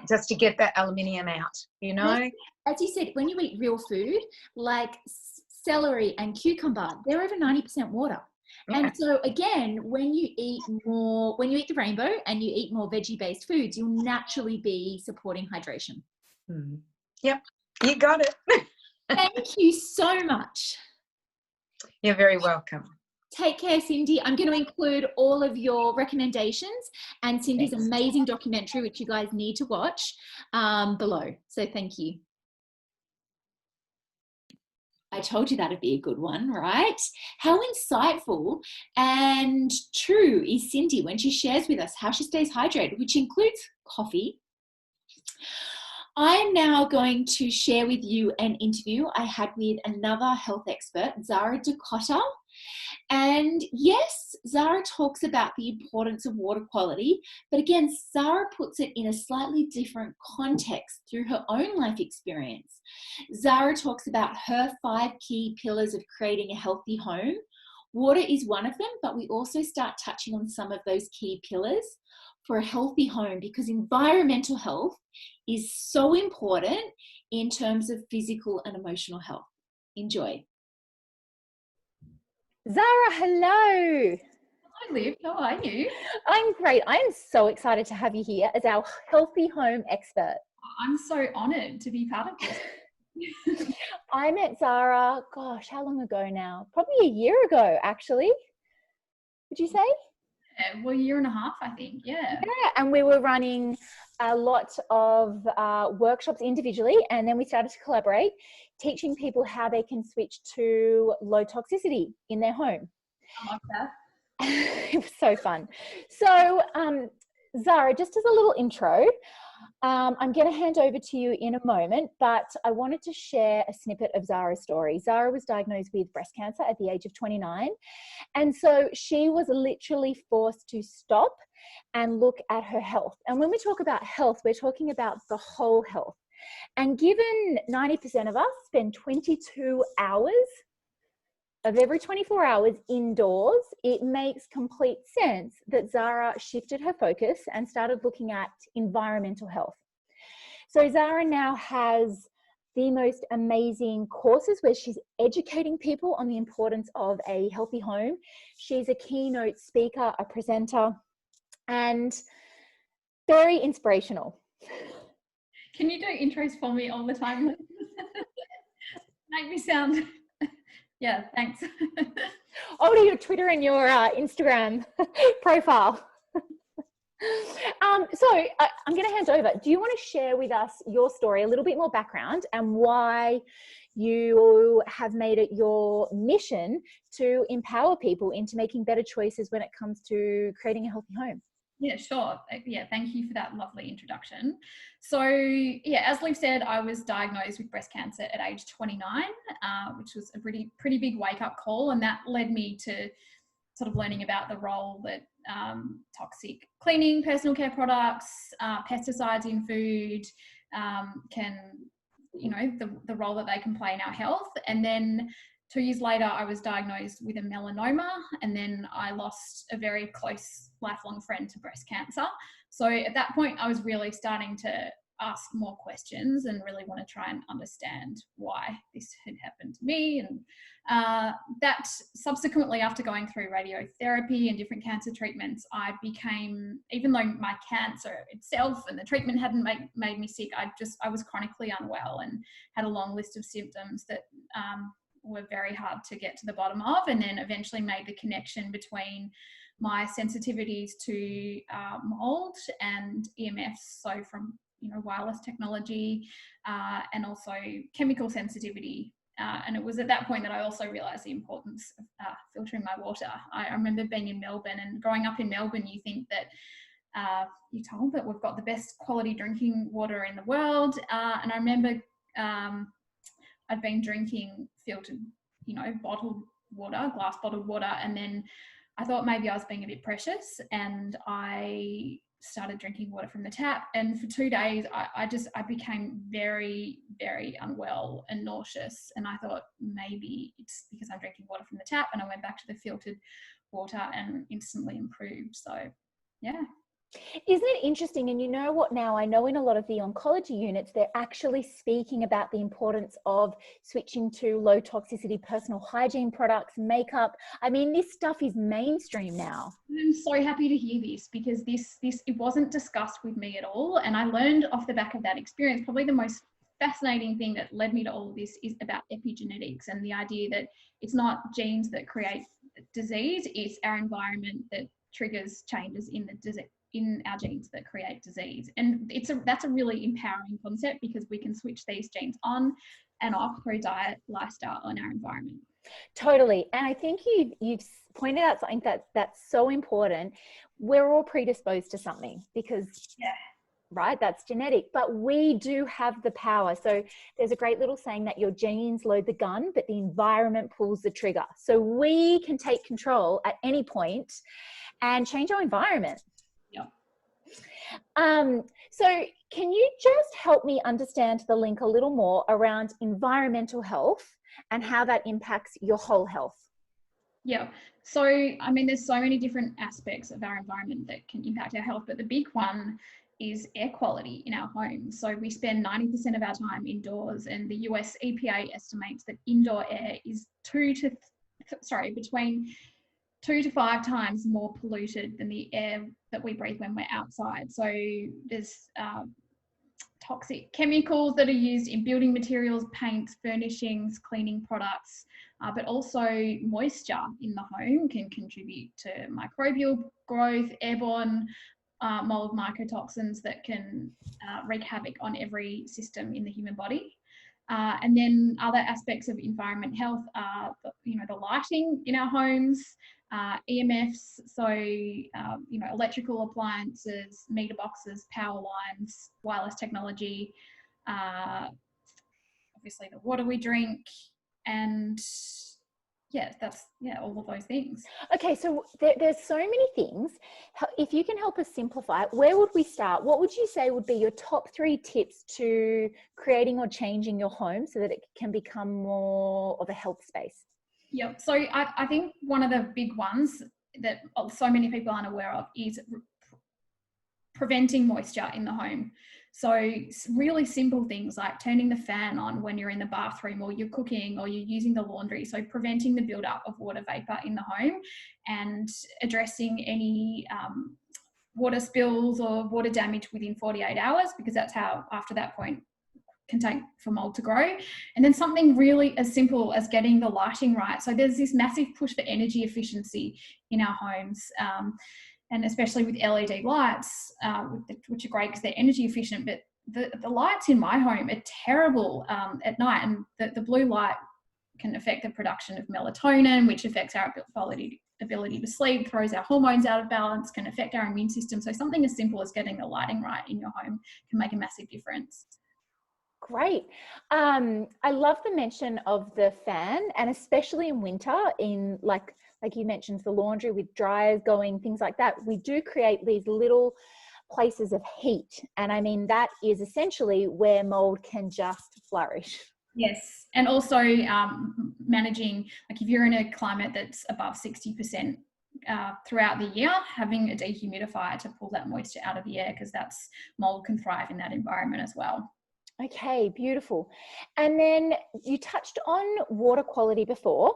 just to get that aluminium out, you know? As you said, when you eat real food, like celery and cucumber, they're over 90% water. Yeah. And so again, when you eat the rainbow and you eat more veggie-based foods, you'll naturally be supporting hydration. Yep, you got it. Thank you so much. You're very welcome. Take care, Cyndi. I'm going to include all of your recommendations and Cindy's amazing documentary, which you guys need to watch, below. So thank you. I told you that'd be a good one, right? How insightful and true is Cyndi when she shares with us how she stays hydrated, which includes coffee. I am now going to share with you an interview I had with another health expert, Zara Dakota. And yes, Zara talks about the importance of water quality, but again, Zara puts it in a slightly different context through her own life experience. Zara talks about her 5 key pillars of creating a healthy home. Water is one of them, but we also start touching on some of those key pillars for a healthy home, because environmental health is so important in terms of physical and emotional health. Enjoy. Zara, hello. Hi, Liv. How are you? I'm great. I am so excited to have you here as our healthy home expert. I'm so honoured to be part of this. I met Zara, gosh, how long ago now? Probably a year ago, actually. Would you say? Yeah, well, a year and a half, I think. Yeah. Yeah, and we were running a lot of workshops individually, and then we started to collaborate, teaching people how they can switch to low toxicity in their home. I like that. It was so fun. So, Zara, just as a little intro, I'm going to hand over to you in a moment, but I wanted to share a snippet of Zara's story. Zara was diagnosed with breast cancer at the age of 29. And so she was literally forced to stop and look at her health. And when we talk about health, we're talking about the whole health. And given 90% of us spend 22 hours of every 24 hours indoors, it makes complete sense that Zara shifted her focus and started looking at environmental health. So Zara now has the most amazing courses where she's educating people on the importance of a healthy home. She's a keynote speaker, a presenter, and very inspirational. Can you do intros for me all the time? Make me sound... Yeah, thanks. Over to your Twitter and your Instagram profile. So I'm going to hand over. Do you want to share with us your story, a little bit more background, and why you have made it your mission to empower people into making better choices when it comes to creating a healthy home? Yeah, sure. Yeah, thank you for that lovely introduction. So, yeah, as Liv said, I was diagnosed with breast cancer at age 29, which was a pretty big wake-up call, and that led me to sort of learning about the role that toxic cleaning, personal care products, pesticides in food can, you know, the role that they can play in our health. And then 2 years later, I was diagnosed with a melanoma, and then I lost a very close lifelong friend to breast cancer. So at that point, I was really starting to ask more questions and really want to try and understand why this had happened to me. And that subsequently, after going through radiotherapy and different cancer treatments, I became, even though my cancer itself and the treatment hadn't made me sick, I was chronically unwell and had a long list of symptoms that were very hard to get to the bottom of, and then eventually made the connection between my sensitivities to mold and EMFs, so from, you know, wireless technology and also chemical sensitivity. And it was at that point that I also realised the importance of filtering my water. I remember being in Melbourne, and growing up in Melbourne, you think that you're told that we've got the best quality drinking water in the world. And I remember I'd been drinking filtered, you know, bottled water, glass bottled water, and then I thought maybe I was being a bit precious, and I started drinking water from the tap. And for 2 days, I became very, very unwell and nauseous. And I thought maybe it's because I'm drinking water from the tap, and I went back to the filtered water and instantly improved. So Yeah. Isn't it interesting? And you know what, now I know in a lot of the oncology units, they're actually speaking about the importance of switching to low toxicity personal hygiene products, makeup. I mean, this stuff is mainstream now. I'm so happy to hear this, because this it wasn't discussed with me at all. And I learned off the back of that experience, probably the most fascinating thing that led me to all of this is about epigenetics, and the idea that it's not genes that create disease, it's our environment that triggers changes in our genes that create disease. And that's a really empowering concept, because we can switch these genes on and off through diet, lifestyle, and our environment. Totally. And I think you've pointed out something that's so important. We're all predisposed to something because, right, that's genetic, but we do have the power. So there's a great little saying that your genes load the gun, but the environment pulls the trigger. So we can take control at any point and change our environment. So can you just help me understand the link a little more around environmental health and how that impacts your whole health? Yeah. So, I mean, there's so many different aspects of our environment that can impact our health, but the big one is air quality in our homes. So we spend 90% of our time indoors, and the US EPA estimates that indoor air is between 2 to 5 times more polluted than the air that we breathe when we're outside. So there's toxic chemicals that are used in building materials, paints, furnishings, cleaning products, but also moisture in the home can contribute to microbial growth, airborne mold mycotoxins that can wreak havoc on every system in the human body. And then other aspects of environment health are, the lighting in our homes, EMFs, so electrical appliances, meter boxes, power lines, wireless technology, obviously the water we drink, and all of those things. Okay, so there's so many things. If you can help us simplify it, where would we start? What would you say would be your top 3 tips to creating or changing your home so that it can become more of a health space? Yep. So I think one of the big ones that so many people aren't aware of is preventing moisture in the home. So really simple things like turning the fan on when you're in the bathroom or you're cooking or you're using the laundry. So preventing the buildup of water vapor in the home and addressing any water spills or water damage within 48 hours, because that's how, after that point, can take for mold to grow. And then something really as simple as getting the lighting right. So there's this massive push for energy efficiency in our homes. And especially with LED lights, which are great because they're energy efficient, but the lights in my home are terrible at night, and the blue light can affect the production of melatonin, which affects our ability to sleep, throws our hormones out of balance, can affect our immune system. So something as simple as getting the lighting right in your home can make a massive difference. Great. I love the mention of the fan, and especially in winter, in like you mentioned, the laundry with dryers going, things like that. We do create these little places of heat. And I mean, that is essentially where mold can just flourish. Yes. And also managing, like if you're in a climate that's above 60% throughout the year, having a dehumidifier to pull that moisture out of the air, because mold can thrive in that environment as well. Okay, beautiful. And then you touched on water quality before.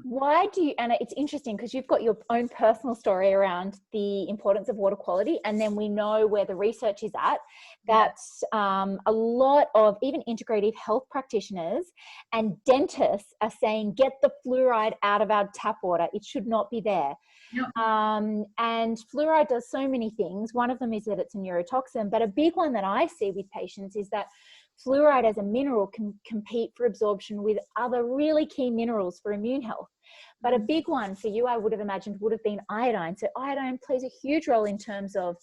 Why do you, and it's interesting because you've got your own personal story around the importance of water quality, and then we know where the research is at, that a lot of even integrative health practitioners and dentists are saying, get the fluoride out of our tap water. It should not be there. Yep. And fluoride does so many things. One of them is that it's a neurotoxin, but a big one that I see with patients is that fluoride as a mineral can compete for absorption with other really key minerals for immune health. But a big one for you, I would have imagined, would have been iodine. So iodine plays a huge role in terms of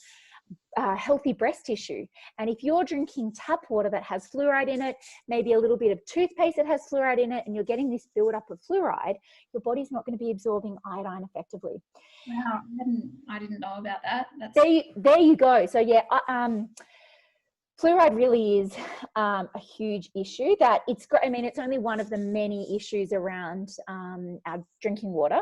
healthy breast tissue. And if you're drinking tap water that has fluoride in it, maybe a little bit of toothpaste that has fluoride in it, and you're getting this buildup of fluoride, your body's not going to be absorbing iodine effectively. Wow, I didn't know about that. There you go. So yeah, fluoride really is a huge issue. That it's great. I mean, it's only one of the many issues around our drinking water.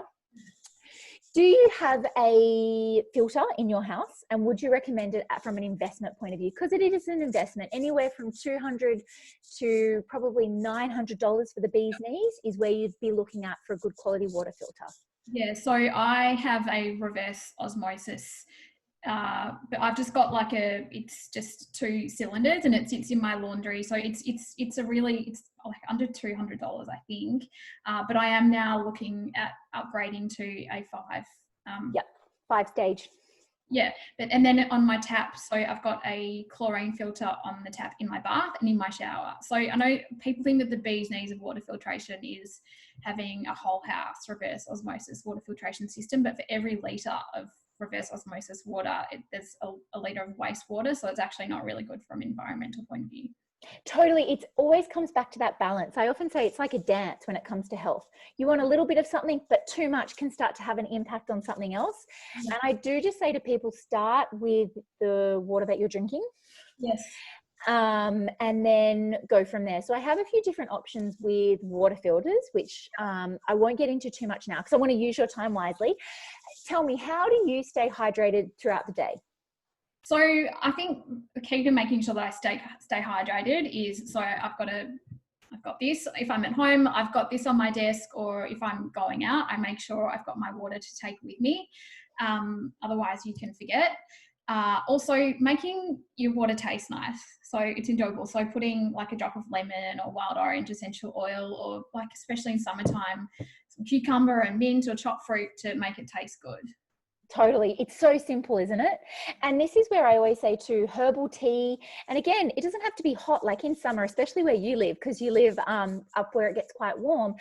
Do you have a filter in your house, and would you recommend it from an investment point of view? Because it is an investment. Anywhere from $200 to probably $900 for the bee's knees is where you'd be looking at for a good quality water filter. Yeah, so I have a reverse osmosis, but I've just got like it's just 2 cylinders and it sits in my laundry. So it's like under $200, I think. But I am now looking at upgrading to a 5. Yep, 5-stage. Yeah, and then on my tap, so I've got a chlorine filter on the tap in my bath and in my shower. So I know people think that the bee's knees of water filtration is having a whole house reverse osmosis water filtration system, but for every litre of reverse osmosis water, there's a litre of wastewater, so it's actually not really good from an environmental point of view. Totally. It always comes back to that balance. I often say it's like a dance when it comes to health. You want a little bit of something, but too much can start to have an impact on something else. Yeah. And I do just say to people, start with the water that you're drinking. Yes. And then go from there. So I have a few different options with water filters, which I won't get into too much now because I want to use your time wisely. Tell me, how do you stay hydrated throughout the day? So I think the key to making sure that I stay hydrated is, so I've got this. If I'm at home, I've got this on my desk, or if I'm going out, I make sure I've got my water to take with me. Otherwise you can forget. Also making your water taste nice, so it's enjoyable. So putting like a drop of lemon or wild orange essential oil, or like especially in summertime, some cucumber and mint or chopped fruit to make it taste good. Totally. It's so simple, isn't it? And this is where I always say to herbal tea. And again, it doesn't have to be hot like in summer, especially where you live, because you live up where it gets quite warm.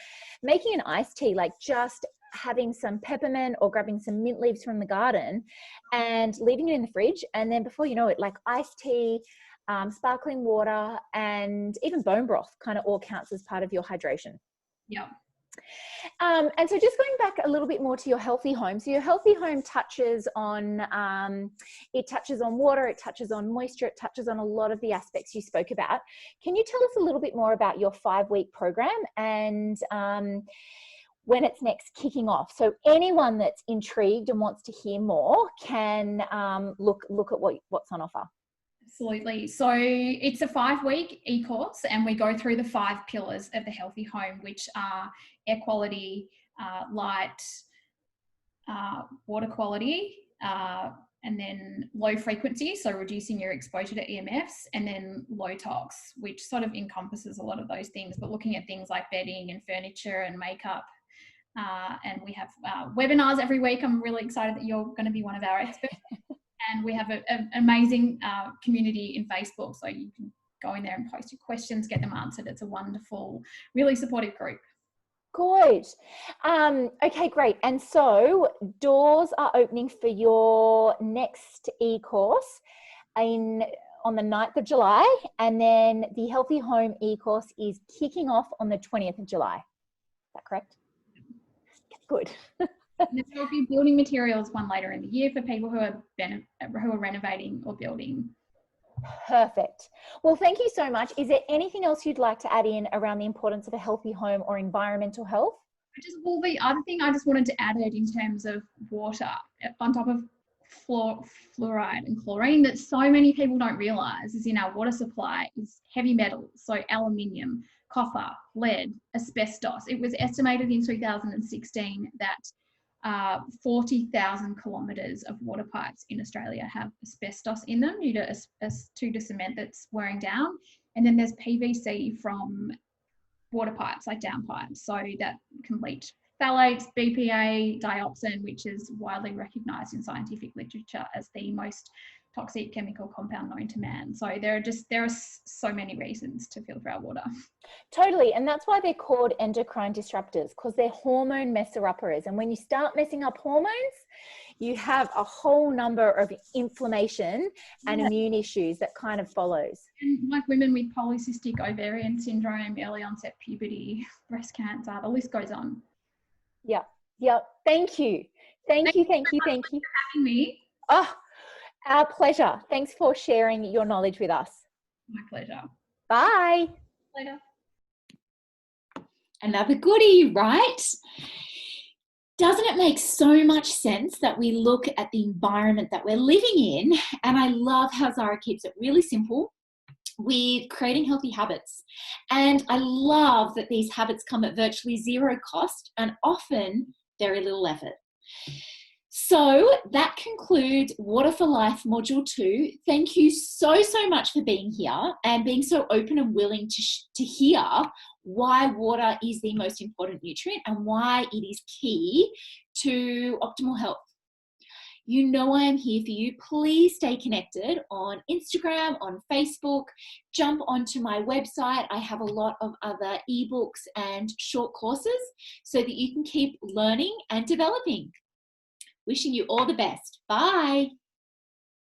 Making an iced tea, like just having some peppermint or grabbing some mint leaves from the garden and leaving it in the fridge. And then before you know it, like iced tea, sparkling water, and even bone broth kind of all counts as part of your hydration. Yeah. And so just going back a little bit more to your healthy home. So your healthy home touches on, it touches on water, it touches on moisture, it touches on a lot of the aspects you spoke about. Can you tell us a little bit more about your 5-week program and when it's next kicking off? So anyone that's intrigued and wants to hear more can look at what's on offer. Absolutely. So it's a 5-week e-course, and we go through the 5 pillars of the healthy home, which are air quality, light, water quality, and then low frequency, so reducing your exposure to EMFs, and then low tox, which sort of encompasses a lot of those things, but looking at things like bedding and furniture and makeup. And we have webinars every week. I'm really excited that you're going to be one of our experts. And we have an amazing community in Facebook, so you can go in there and post your questions, get them answered. It's a wonderful, really supportive group. Good. Okay, great. And so doors are opening for your next e-course on the 9th of July, and then the Healthy Home e-course is kicking off on the 20th of July. Is that correct? Good. And there will be building materials one later in the year for people who are renovating or building. Perfect. Well, thank you so much. Is there anything else you'd like to add in around the importance of a healthy home or environmental health? The other thing I just wanted to add it in terms of water, on top of fluoride and chlorine, that so many people don't realise is in our water supply is heavy metals, so aluminium, copper, lead, asbestos. It was estimated in 2016 that 40,000 kilometres of water pipes in Australia have asbestos in them due to cement that's wearing down. And then there's PVC from water pipes, like downpipes, so that can leach phthalates, BPA, dioxin, which is widely recognised in scientific literature as the most toxic chemical compound known to man. So there are so many reasons to filter our water. Totally. And that's why they're called endocrine disruptors, because they're hormone messer-uppers. And when you start messing up hormones, you have a whole number of inflammation and immune issues that kind of follows. And like women with polycystic ovarian syndrome, early onset puberty, breast cancer, the list goes on. Yeah. Yeah. Thank you. Thank you. For having me. Oh, our pleasure. Thanks for sharing your knowledge with us. My pleasure. Bye. Later. Another goodie, right? Doesn't it make so much sense that we look at the environment that we're living in? And I love how Zara keeps it really simple with creating healthy habits. And I love that these habits come at virtually zero cost and often very little effort. So that concludes Water for Life Module 2. Thank you so much for being here and being so open and willing to hear why water is the most important nutrient and why it is key to optimal health. You know I am here for you. Please stay connected on Instagram, on Facebook. Jump onto my website. I have a lot of other ebooks and short courses so that you can keep learning and developing. Wishing you all the best. Bye.